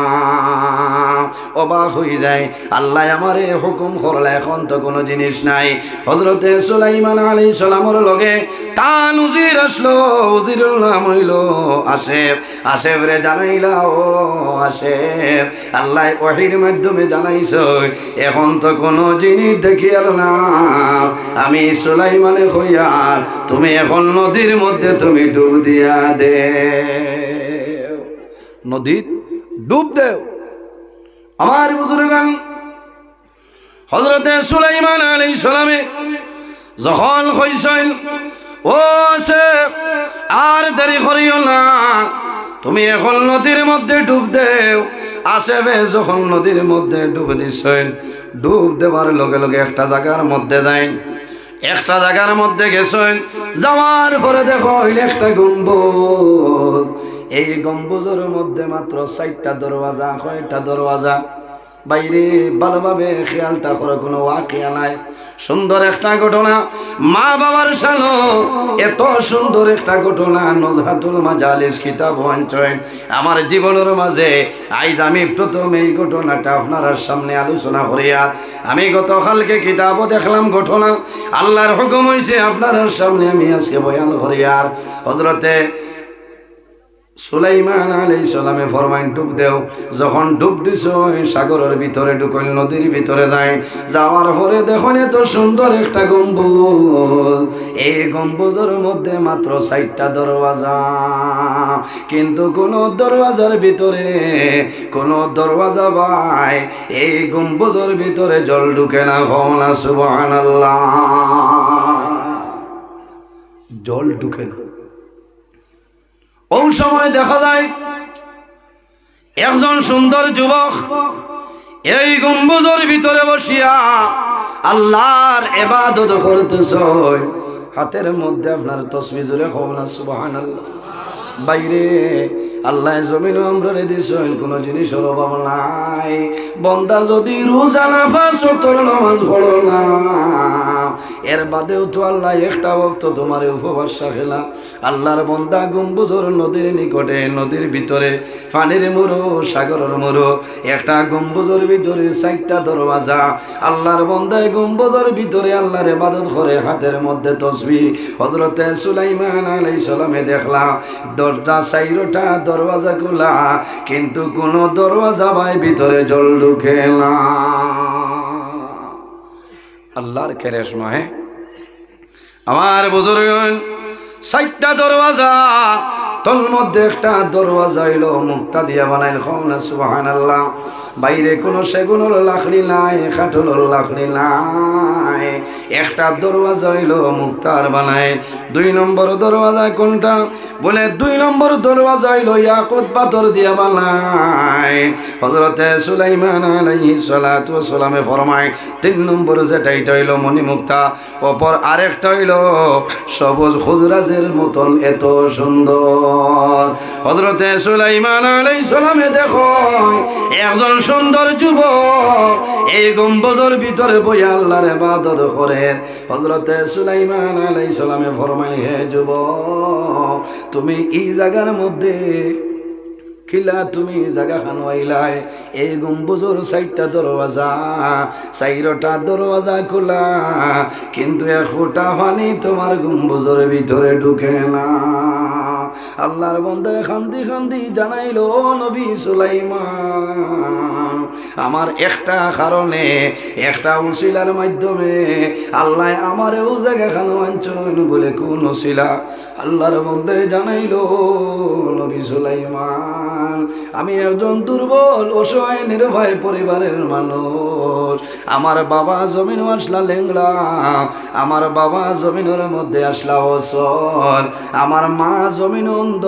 অবাক হয়ে যায়। আল্লাহ আমারে হুকুম করলে এখন তো কোনো জিনিস নাই। হযরতে সুলাইমান আলাইহিস সালামের লগে তান উজির আসলো, উজিরের নাম হইল আসেফ। আসেফ রে জানাইলা, ও আসেফ আল্লাহ ওহীর মাধ্যমে জানাইছো এখন তো কোনো জিনিস দেখি আর না, আমি সুলাইমানে হইয়া তুমি এখন নদীর মধ্যে তুমি ডুব দিয়া দে, নদীত ডুব দেও। আমার বুজুর্গান হযরতে সুলাইমান আলাইহিস সালামে যখন কইছেন, ও আসেফ আর দেরি করিও না, তুমি এখন নদীর মধ্যে ডুব দেও। আসেফে যখন নদীর মধ্যে ডুব দিছেন, ডুব দেওয়ার লগে লগে একটা জায়গার মধ্যে যাইন, একটা জায়গার মধ্যে গেছেন। যাওয়ার পরে দেখো একটা গম্বুজ, এই গম্বুজের মধ্যে মাত্র 4টা দরওয়াজা, কয়টা দরওয়াজা? বাইরে ভালোভাবে খেয়ালটা করে কোনো ওয়াকিয়া নাই। সুন্দর একটা ঘটনা, মা বাবার সালো এত সুন্দর একটা ঘটনা নজহাতুল মাজালিস কিতাব ওয়াঞ্চন আমার জীবনের মাঝে আইজ আমি প্রথম এই ঘটনাটা আপনার সামনে আলোচনা করিয়া আমি গতকালকে কিতাবও দেখলাম ঘটনা, আল্লাহর হুকুম হয়েছে আপনার সামনে আমি আজকে বয়ান করিয়ার। হযরতে সুলাইমান আলাইহিস সালামে ফরমাইন ডুব দেও। যখন ডুব দিছ সাগরের ভিতরে ঢুকল, নদীর ভিতরে যায়। যাওয়ার পরে দেখুন এত সুন্দর একটা গম্বুজ, এই গম্বুজের মধ্যে মাত্র 4টা দরওয়াজা, কিন্তু কোন দরওয়াজার ভিতরে কোন দরওয়াজা ভাই এই গম্বুজের ভিতরে জল ঢুকে না। না সুবহানাল্লাহ, জল ঢুকে না। ওই সময় দেখা যায় একজন সুন্দর যুবক এই গম্বুজের ভিতরে বসিয়া আল্লাহর ইবাদত করতেছে, হাতের মধ্যে আপনার তাসবিহ জোরে কও না সুবহানাল্লাহ। বাইরে আল্লাহ জমিন আমরা দিয়েছেন কোন জিনিসের অভাব নাই। বন্দা যদি রোজা নামাজ তোর নামাজ পড়ো না, এর বাদেও তো আল্লাহ একটা বক্ত তোমার উপবাস রাখেলা। আল্লাহর বন্দা গম্বুজর নদীর নিকটে, নদীর ভিতরে পানির মুরো, সাগরের মুরো, একটা গম্বুজের ভিতরে 4টা দরওয়াজা। আল্লাহর বন্দায় গম্বুজের ভিতরে আল্লাহর ইবাদত করে, হাতের মধ্যে তসবিহ। হযরতে সুলাইমান আলাইহিস সালামে দেখলা দরজা 4টা দরওয়াজা খোলা, কিন্তু কোন দরওয়াজা ভাই ভিতরে জল ঢুকে না। আল্লাহর কেরেশমা। আমার বুজুর্গ 4টা দরওয়াজা, তোর মধ্যে একটা দরওয়াজা হইলো মুক্তা দিয়া বানাইল, খাওনা সুবহানাল্লাহ। বাইরে কোনো সেগুনের লাকড়ি নাই, কাঠলের লাকড়ি নাই, একটা দরওয়াজা হইলো মুক্তার বানায়। 2 নম্বর দরওয়াজা কোনটা? বলে 2 নম্বর দরওয়াজা হইলো ইয়াকুত পাথর দিয়া বানায়। হযরতে সুলাইমান আলাইহিস সালাতু ওয়াস সালামে ফরমায় 3 নম্বর যেটা এটা হইলো মণিমুক্তা, অপর আরেকটা হইলো সবুজ খুজরাজের মতন এত সুন্দর। হযরতে সুলাইমান আলাইহিস সালামে দেখো একজন সুন্দর যুবক এই গম্বুজের ভিতরে বইয়া আল্লাহর ইবাদত করে। হযরতে সুলাইমান আলাইহিস সালামে ফরমাইল, হে যুবক, তুমি এই জায়গার মধ্যে কিলা তুমি জায়গা খানওয়াইলাই? এই গম্বুজের 4টা দরওয়াজা, 4টা দরওয়াজা খোলা, কিন্তু এক ফোঁটা পানি তোমার গম্বুজের ভিতরে ঢুকে না। আল্লাহর বান্দা খান্দি খান্দি জানাইলো, নবী সুলাইমান, আমার একটা কারণে, একটা উসিলার মাধ্যমে আল্লাহ আমারও জায়গা খানওয়াঞ্চন। বলে কোন উসিলা? আল্লাহর বান্দা জানাইলো, নবী সুলাইমান, আমি একজন দুর্বল অসহায় নির্ভয় পরিবারের মানুষ। আমার বাবা জমিন আসলা লেংড়া, আমার বাবা জমিনের মধ্যে আসলা অসল, আমার মা জমিন অন্ধ।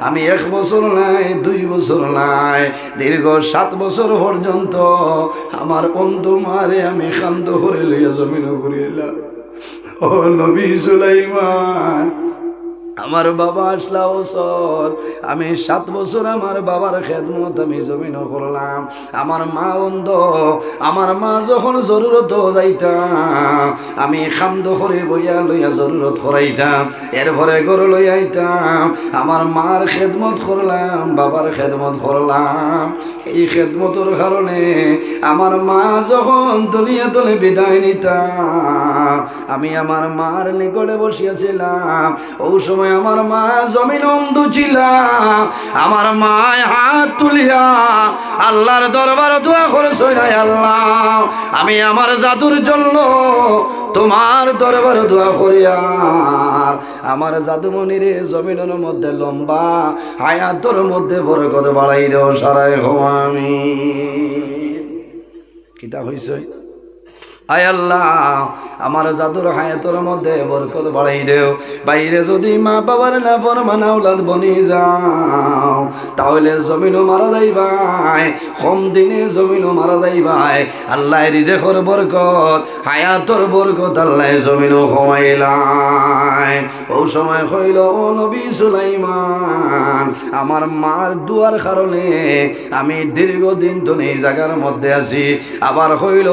আমি 1 বছর নাই, 2 বছর নাই, দীর্ঘ 7 বছর পর্যন্ত আমার অন্ধ মারে আমি খান্দ করে লইয়া জমিন ঘুরিলাম। ও নবী সুলাইমান, আমার বাবা আসলা ওসল, আমি 7 বছর আমার বাবার খেদমত আমি জমিন করলাম। আমার মা অন্ধ, আমার মা যখন জরুরত যাইতাম আমি খামদ করে বইয়া লইয়া জরুরত করাইতাম, এরপরে গরু লইয়া আইতাম। আমার মার খেদমত করলাম, বাবার খেদমত করলাম। এই খেদমতের কারণে আমার মা যখন দুনিয়া তলে বিদায় নিতাম, আমি আমার মার নিকটে বসিয়াছিলাম। ও সময় আমার মা জমিন অন্ধ ছিল। আমার মায় হাত তুলিয়া আল্লাহর দরবার দোয়া করেছে, আল্লাহ, আমি আমার জাদুর জন্য তোমার দরবার দোয়া করিয়া আমার জাদুমণিরে জমিনের মধ্যে লম্বা হায়াতর মধ্যে বরকত বাড়াই দেও, সারাই হো আমি। কিতা হইছে? আয় আল্লাহ, আমার জাদুর হায়াতর মধ্যে বরকত বাড়াই দেও। বাইরে যদি মা বাবার না ফরমান আওলাদ বনি যাও, তাহলে জমিনও মারা যাইবাই, কম দিনে জমিনও মারা যাইবাই। আল্লাহ রিজেকর বরকত, হায়াতর বরকত আল্লাহ জমিনও কমাইলাই। ও সময় কইল, ও নবী সুলাইমান, আমার মার দুয়ার কারণে আমি দীর্ঘদিন তো এই জায়গার মধ্যে আছি। আবার কইল,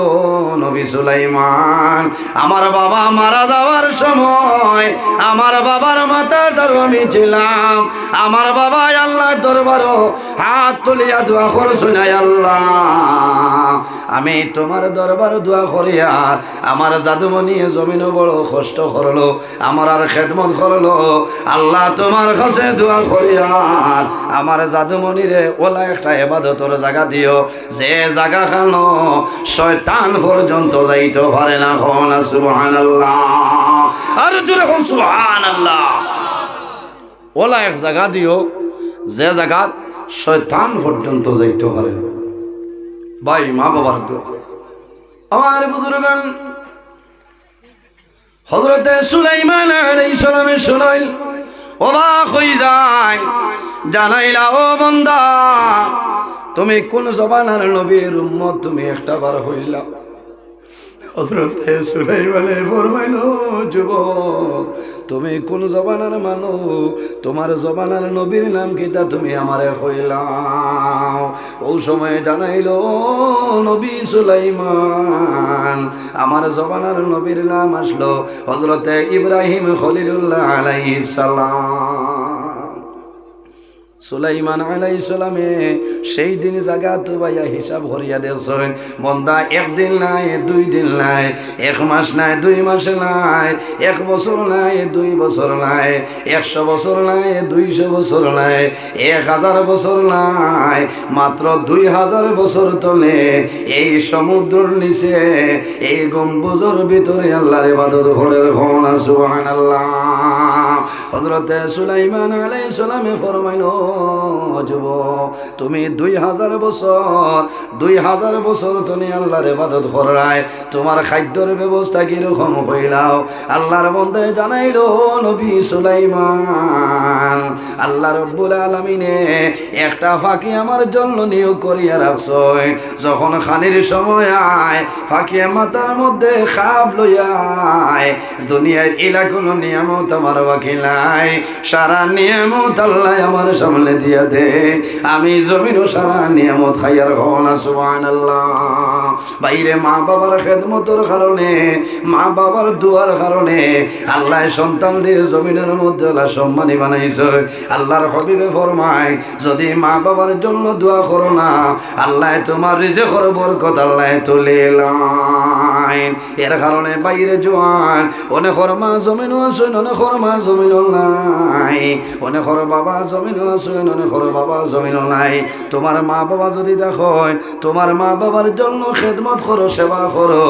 নবী সুলাইমান, আমার বাবা মারা যাওয়ার সময় আমার বাবার মাথাটার আমি ছিলাম। আমার বাবা আল্লাহর দরবারও হাত তুলিয়া দোয়া করছো, না আল্লাহ, আমি তোমার দরবার দোয়া করি। আর আমার জাদুমণি জমিনও বড় কষ্ট করলো, আমার আর খেদমত করলো। আল্লাহ তোমার কাছে দোয়া করি, আর আমার জাদুমণিরে ওলা একটা ইবাদতের জায়গা দিও, যে জায়গা খানো শয়তান পর্যন্ত যাইতে পারে না। কোনা সুবহানাল্লাহ, আর জোরে কোন সুবহানাল্লাহ। ওলা এক জায়গা দিও, যে জায়গা শয়তান পর্যন্ত যাইতে পারে না। ভাই, মা বাবার দোয়া। আমার বুজুর্গান হযরতে সুলাইমান আলাইহিস সালামে শুনাইল, অবাক হয়ে যায়, জানাইলা, ও বান্দা, তুমি কোন জবানার নবীর উম্মত? তুমি একটা বার হইলা। হযরতে সুলাইমানে ফরমাইল, যুবক তুমি কোন জবানার মানুষ, তোমার জবানার নবীর নাম কি তা তুমি আমারে কইলাও। ওই সময় জানাইলো নবী সুলাইমান, আমার জবানার নবীর নাম আসলো হযরতে ইব্রাহিম খলিলুল্লাহ আলাইহিস সালাম। সুলাইমান আলাইহিস সালামে সেই দিন জায়গা তো ভাইয়া হিসাব করিয়া দিয়েছেন, বন্দা একদিন নাই, 2 দিন নাই, 1 মাস নাই, 2 মাস নাই, 1 বছর নাই, 2 বছর নাই, 100 বছর নাই, 200 বছর নাই, 1000 বছর নাই, মাত্র 2000 বছর তলে এই সমুদ্রের নিচে এই গম্বুজের ভিতরে আল্লাহর ইবাদত করে ঘোনা সুবহানাল্লাহ। হযরতে সুলাইমান আলাইহিস সালামে ফরমাইল, যুবক তুমি 2000 বছর তুমি আল্লাহর ইবাদত করায়, তোমার খাদ্যের ব্যবস্থা কিরকম হইলাও? আল্লাহর বন্দে জানাইলো নবী সুলাইমান, আল্লাহ রব্বুল আলামিনে একটা ফাঁকি আমার জন্য নিয়োগ করিয়া রাখছই, যখন খানির সময় আয় ফাঁকি মাথার মধ্যে খাপ লইয়ায়, দুনিয়ার ইলা কোনো নিয়ামত আমার বাকি নাই, সারা নিয়ামত আল্লাহ আমার সামনে দিয়া দে, আমি জমিনও সারা নিয়ামত খাইয়ার ঘনা সুবহানাল্লাহ। বাইরে মা বাবার খেদমতের কারণে, মা বাবার দুয়ার কারণে আল্লাহ সন্তান দিয়ে জমিনের মধ্যে আল্লাহ সম্মানী বানাইছে। আল্লাহর হাবিবে ফরমায়, যদি মা বাবার জন্য দোয়া করো না, আল্লাহ তোমার রিজিকের বরকত আল্লাহ তুলে লাইন। এর কারণে বাইরে জোয়ান অনেকর মা জমিনও আছে, অনেকর মা জমিনও নাই, অনেকর বাবা জমিনও আছে, অনেকর বাবা জমিনও নাই। তোমার মা বাবা যদি দেখো, তোমার মা বাবার জন্য খেদমত করো, সেবা করো।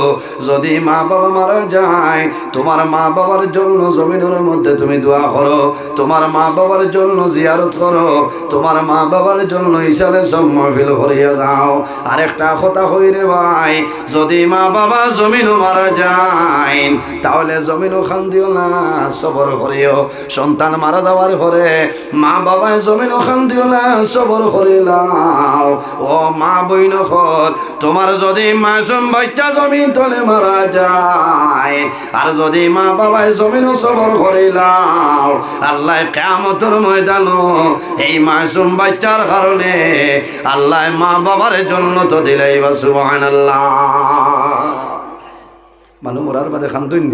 যদি মা বাবা মারা যায়, তোমার মা বাবার জন্য জমিনের মধ্যে তুমি দোয়া করো, তোমার মা বাবার জন্য জিয়ারত করো, তোমার মা বাবার জন্য ইশারে সম্মাবিল করিয়া যাও। আরেকটা কথা কই রে ভাই, যদি মা বাবা জমিনও মারা যায়, তাহলে জমিনও খান দিও না, সবর করিও। সন্তান মারা যাওয়ার পরে মা বাবায় জমিনও খান দিও না, সবর করিলাও। ও মা বইন হল, তোমার যদি মাসুম বাচ্চা জমিন তলে মারা যায়, আর যদি মা বাবায় জমিনও সবর করিলাও, আল্লাহ কিয়ামতের ময়দানো এই মাসুম বাচ্চার কারণে আল্লাহ মা বাবার জন্য তো দিলাইবা সুবহানাল্লাহ। মানুষ মরার বাদে খান্দইন,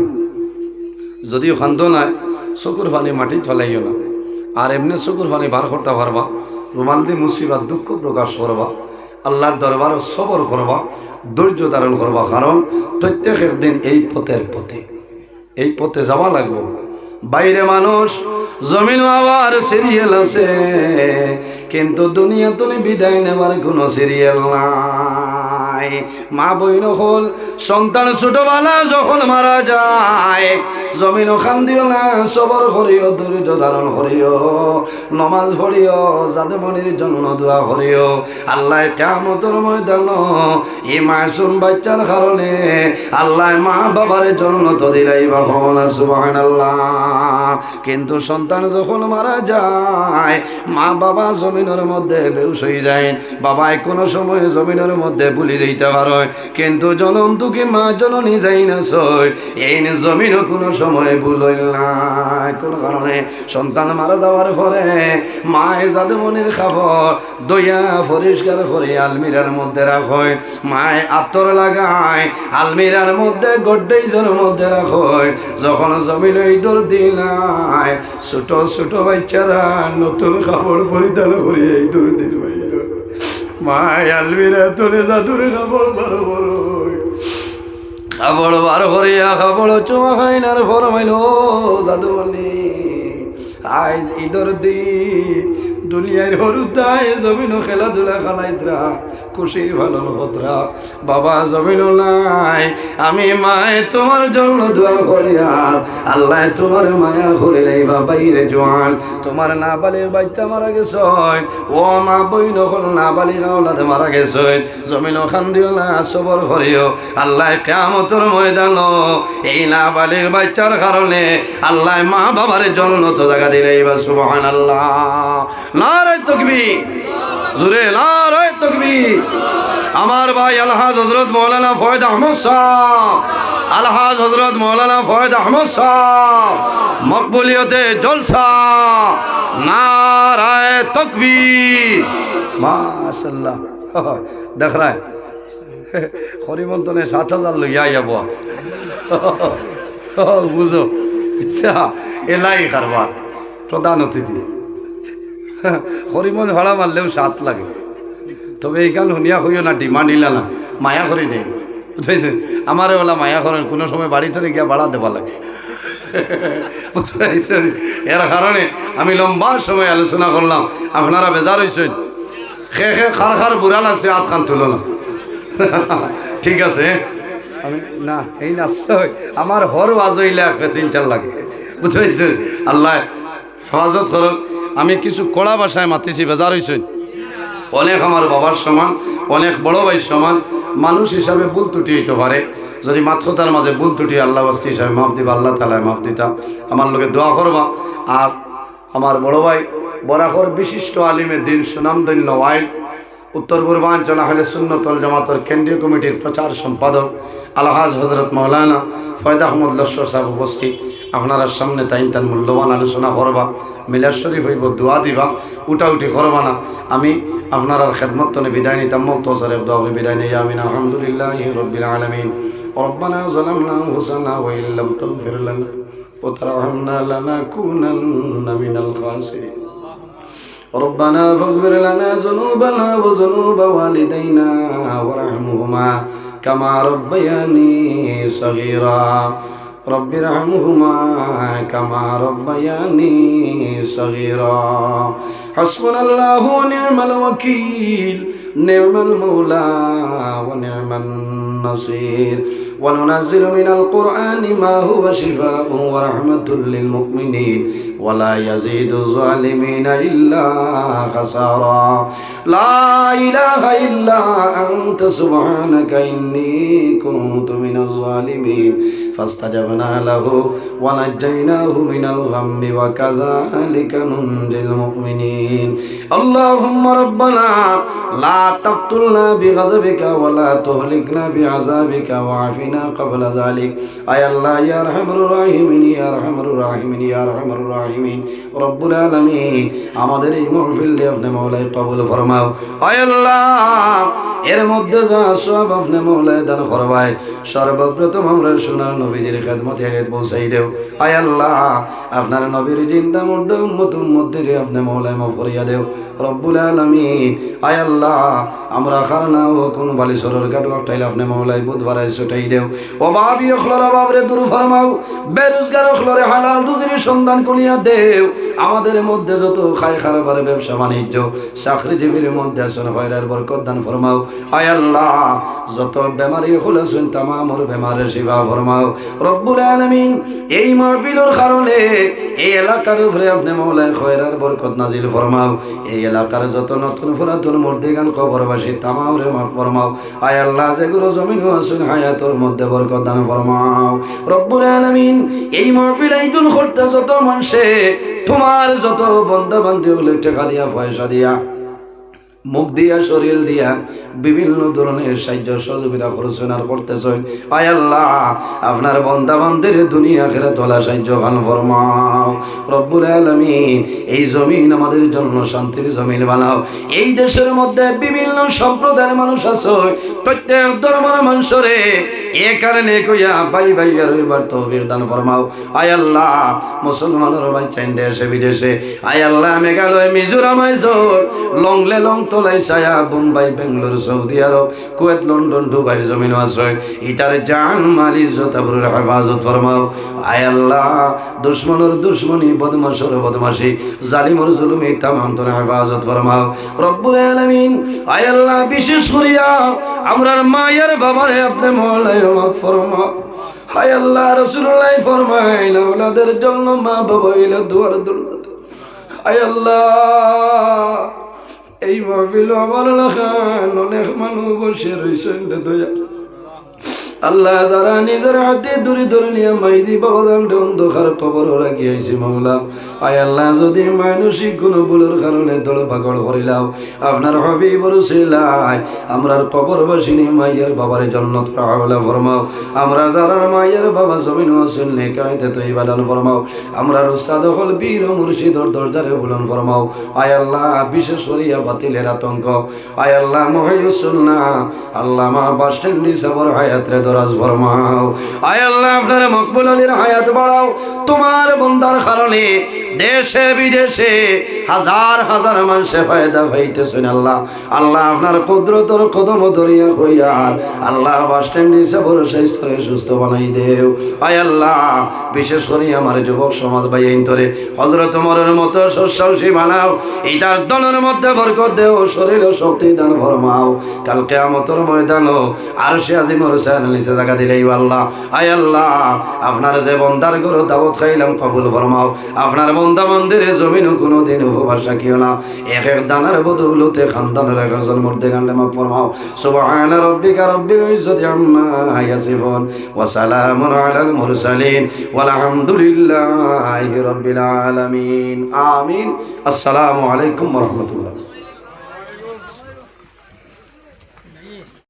যদিও খান্দ নাই, চকুর পানি মাটি ফেলাইও না, আর এমনি চকুর পানি বার করতে পারবা, রুমাল দিয়ে মুসিবত দুঃখ প্রকাশ করবা, আল্লাহর দরবার সবর করবা, ধৈর্য ধারণ করবা। কারণ প্রত্যেক একদিন এই পথে যাওয়া লাগবে। বাইরে মানুষ জমিন আবার সিরিয়াল আছে, কিন্তু দুনিয়া তুমি বিদায় নেবার কোনো সিরিয়াল নাই। মা বইন হল, সন্তান ছোটবেলা যখন মারা যায়, জমিন খান দিও না, সবর করিও, ধৈর্য ধারণ করিও, নমাজ পড়িও, জাদুমনির জন্য দোয়া করিও। আল্লাহ কিয়ামতের ময়দান এই মাসুম বাচ্চার কারণে আল্লাহ মা বাবার জন্য তো দিলাইবা না সুবহানাল্লাহ। কিন্তু সন্তান যখন মারা যায়, মা বাবা জমিনের মধ্যে বেহুশ হয়ে যায়, বাবাই কোনো সময় জমিনের মধ্যে ভুলে যাইতে পারে, কিন্তু জনম দুঃখী মা জননী যাই না সই, এই জমিনও কোনো সময় ভুল হইল না। কোন কারণে সন্তান মারা যাওয়ার পরে মায় জাদুমনির খাবার দইয়া পরিষ্কার করে আলমিরার মধ্যে রাখয়, মায় আতর লাগায় আলমিরার মধ্যে গড্ডেজের মধ্যে রাখয়। যখন জমিন দৌড় দিলায়, ছোট ছোট বাচ্চারা নতুন কাপড় পরিধান করে এই দৌড় দিল, মায় আলমিরা তোলে জাদুর কাপড় বড় বড় খাবড় বার করিয়া খাবড় চুমা খাইনার ফরমাইল, জাদুমণি আজ ঈদর দিন দুনিয়ার হরুতায় জমিন খেলাধুলা খালাইতরা, খুশি ভালো হতরা। বাবা জমিন নাই, আমি মায় তোমার জন্য দোয়া করিয়া, আল্লাহ তোমার মায়া করিলেই বাইরে জোয়ান, তোমার না বালির বাচ্চা মারা গেছে, ও মা বইন হল না বালির আওলাদ মারা গেছে, জমিন খান দিও না, সবর করিও। আল্লাহ কিয়ামতের ময়দান এই না বালির বাচ্চার কারণে আল্লাহ মা বাবার জন্য তো জায়গা দিলেই বা সুবহানাল্লাহ। নারে তাকবীর, জোরে নারায়ে তাকবীর। আমার ভাই আলহাজ হযরত মাওলানা ফয়েজ আহমদ সাহেব, আলহাজ হযরত মাওলানা ফয়েজ আহমদ সাহেব, মকবুলিয়তে জলসা, নারায়ে তাকবীর। মাশাআল্লাহ। দেখ রা হরিমন্তনে 7,000 লইয়া যাব বুঝো। ইচ্ছা এলাই কারবার প্রধান অতিথি হরিমন ভাড়া মারলেও 7 লাগে। তবে এই গান শুনিয়া হইও না, ডিমান্ড ইলা না, মায়া করে দেয় বুঝেছেন। আমারে ওলা মায়া করেন, কোনো সময় বাড়িতে গিয়া ভাড়া দেওয়া লাগে বুঝেছেন। এর কারণে আমি লম্বা সময় আলোচনা করলাম, আপনারা বেজার হয়েছেন। খে খার খার বুড়া লাগছে, হাত খান তুলো না ঠিক আছে। আমি না এই নাচ আমার হর ওয়াজইলে চিন্তার লাগে বুঝেছেন। আল্লাহ হেফাজত করুন। আমি কিছু কড়া ভাষায় মাতিছি, বেজার হয়েছেন। অনেক আমার বাবার সমান, অনেক বড় ভাই সমান। মানুষ হিসাবে ভুল ত্রুটি হইতে পারে, যদি মাত্রতার মাঝে ভুল ত্রুটি আল্লাহ বাস্তি হিসাবে মাফ দিবা, আল্লাহ তালায় মাফ দিতা। আমার লোকে দোয়া করবা। আর আমার বড় ভাই বরাকর বিশিষ্ট আলিমের দিন সুনামধন্য ওয়াইল, উত্তর পূর্বাঞ্চল আহলে সুন্নাত ওয়াল জামাতের কেন্দ্রীয় কমিটির প্রচার সম্পাদক আলহাজ হযরত মাওলানা ফয়েজ আহমদ লস্কর সাহেব উপস্থিত। আপনারা সামনে তাইন মূল্যবান আলোচনা করবা, মিলাদ শরীফ হইব, দোয়া দিবা, উঠাউঠি করবা না। আমি আপনার খেদমত তনে বিদায় নিতাম। মুক্তসরে দোয়া করে বিদায় নেই। আমিন। আলহামদুলিল্লাহি রাব্বিল আলামিন। রব্বানা যালামনা আনফুসানা ওয়া ইল্লাম তাগফির লানা ওয়া তারহামনা লানাকুনান্না মিনাল খাসিরিন। ربنا فاغفر لنا ذنوبنا وذنوب والدينا وارحمهما كما ربياني صغيرا رب ارحمهما كما ربياني صغيرا حسبنا الله ونعم الوكيل نعم المولى ونعم النصير وننزل من القرآن ما هو شفاء ورحمة للمؤمنين ولا يزيد الظالمين إلا خسارا لا إله إلا أنت سبحانك إني كنت من الظالمين فاستجبنا له ونجيناه من الغم وكذلك ننجي المؤمنين اللهم ربنا لا تقتلنا بغضبك ولا تهلكنا بعذابك وعافنا قبل ذلك أي الله يا أرحم الراحمين يا أرحم الراحمين يا أرحم الراحمين رب العالمين আমাদের এই মাহফিল আপনি মওলাই কবুল ফরমাও। আয় আল্লাহ এর মধ্যে যা সব আপনি মওলাই দান ফরমায়। সর্বপ্রথম আমরা সোনার নবীজির খেদমতে হেদ পৌঁছাই দেও। আয় আল্লাহ আপনার নবীর জিন্দা মুর্দা উম্মত উম্মতের আপনি মওলাই মাফ করিয়া দেও রব্বুল আলামিন। আয় আল্লাহ আমরা খারনা ও কোন বালি সরর কাটু আটাইলে আপনি মওলাই বুধবারে ছুটাই দেও। ও ভাবি অখলার বাবরে দূর ফরমাও, বেরোজগার অখলারে হালাল দুধের সন্ধান করিয়া দেও। আমাদের মধ্যে যত খায় খারাপের ব্যবসা বাণিজ্য চাকরিজীবীর মধ্যে আসুন হয়রার বরকত দান ফরমাও। আয় আল্লাহ যত বেমারি হলেছেন তামামর বেমারের সেবা ফরমাও রব্বুল আলামিন। এই মাহফিলের কারণে এই এলাকার উপরে আপনি মওলাই খয়রার বরকত নাজিল ফরমাও। এই এলাকার যত নতুন পুরাতন মুর্দিগান কবরবাসী তামামরে মাফ ফরমাও। আয় আল্লাহ যেগুলো জমিন আসুন হায়াতের মধ্যে বরকত দান ফরমাও রব্বুল আলামিন। এই মাহফিল আয়োজন করতে যত মানুষে তোমার যত বন্ধা বান্ধব হলে টাকা দিয়া পয়সা দিয়া মুখ দিয়া শরীর দিয়া বিভিন্ন ধরনের সাহায্য সহযোগিতা করছেন আর করতেছেন। আয় আল্লাহ আপনার বান্দা বান্দাদের দুনিয়া আখিরাত ওয়ালা সাহায্য খান ফরমাও রব্বুল আলামিন। এই জমিন আমাদের জন্য শান্তির জমিন বানাও। এই দেশের মধ্যে বিভিন্ন সম্প্রদায়ের মানুষ আছে, প্রত্যেক ধর্মের মানুষরে এ কারণে কইয়া ভাই ভাই আর এবার তৌফিক দান ফরমাও। আয় আল্লাহ মুসলমানের ভাই চাইন দেশে বিদেশে আয় আল্লাহ মেঘালয় মিজোরাম লংলে লং তোলাই ছায়া Bombay Bangalore Saudi Arab Kuwait London Dubai জমিন আছে ইটার জান মালি জোতাবুরের হেফাজত ফরমাও। আয় আল্লাহ দুশ্মনের দুশ্মনী বদমাশের বদমাশি জালিমর জুলুমি তামাম তোর হেফাজত ফরমাও রব্বুল আলামিন। আয় আল্লাহ বিশেষ করিয়া আমরার মায়ের বাবারে আপনি মওলাই মাফ ফরমাও। হায় আল্লাহ রাসূলুল্লাহ ফরমাইল ওলাদের জন্য মা বাবা ইলা দুয়ার দরজা। হায় আল্লাহ এই মাহফিল আমার এলাকায় অনেক মানুষ বসে রয়েছেন দয়া আল্লাহ যারা নিজের হাতে দূরে ধরে নিয়ে মাইজি বাবা দান্ডে অন্ধকার কবর রাখিয়েছি মাওলা, আয় আল্লাহ যদি মানসিক কোনো ভুলের কারণে দল পাকড় করিলাম আপনার হবি বরছিলাই আমরার কবরবাসিনী মাইয়ের বাবার জান্নাত রাহলা ফরমাও। আমরা যারা মাইয়ের বাবা জমিন হোসেন নেকাইতে তুই বাদান ফরমাও। আমরার উস্তাদ হল বীর মুর্শিদর দরজারে বুলন ফরমাও। আয় আল্লাহ বিশেষ করিয়া বাতিলের আতঙ্ক, আয় আল্লাহ মহিউসুল্লাহ আল্লাহ মা বাস স্ট্যান্ডি সবর হায়াতরে দরাজ ফরমাও। আয় আল্লাহ আপনার মকবুল আলীর হায়াত বাড়াও। তোমার বন্দার কারণে দেশে বিদেশে হাজার হাজার মানুষে ফায়দা পাইতেছেন আল্লাহ। আল্লাহ আপনার কুদরতর কদম ধরিয়া হইয়া আল্লাহ বাস স্ট্যান্ডে সবর স্বাস্থ্যরে সুস্থ বানাই দেও। আয় আল্লাহ বিশেষ করে আমার যুবক সমাজ ভাই ধরে হযরত ওমরের মতো সাহসী বানাও। এইটার দলের মধ্যে বরকত দেও, শরীরে শক্তি দান ফরমাও। কাল কিয়ামতের ময়দানও আরশে আজিমের নিচে জায়গা দিলেই আল্লাহ। আয় আল্লাহ আপনার যে বন্দার গরু দাওয়াত খাইলাম কবুল ফরমাও। আপনার বন্দা মন্দিরে জমিনও কোনোদিন উপবাস রাখিও না। এক এক দানার বদৌলতে খানদানের একজন মধ্যে গানলে মাফ ফরমাও। সুবহান রাব্বিকা রাব্বিল ইজ্জাতি আম্মা ইয়াসিফুন ওয়া সালামুন আলাল মুরসালিন ওয়ালহামদুলিল্লাহি রাব্বিল আলামিন। আমিন। আসসালামু আলাইকুম ওয়া রাহমাতুল্লাহ।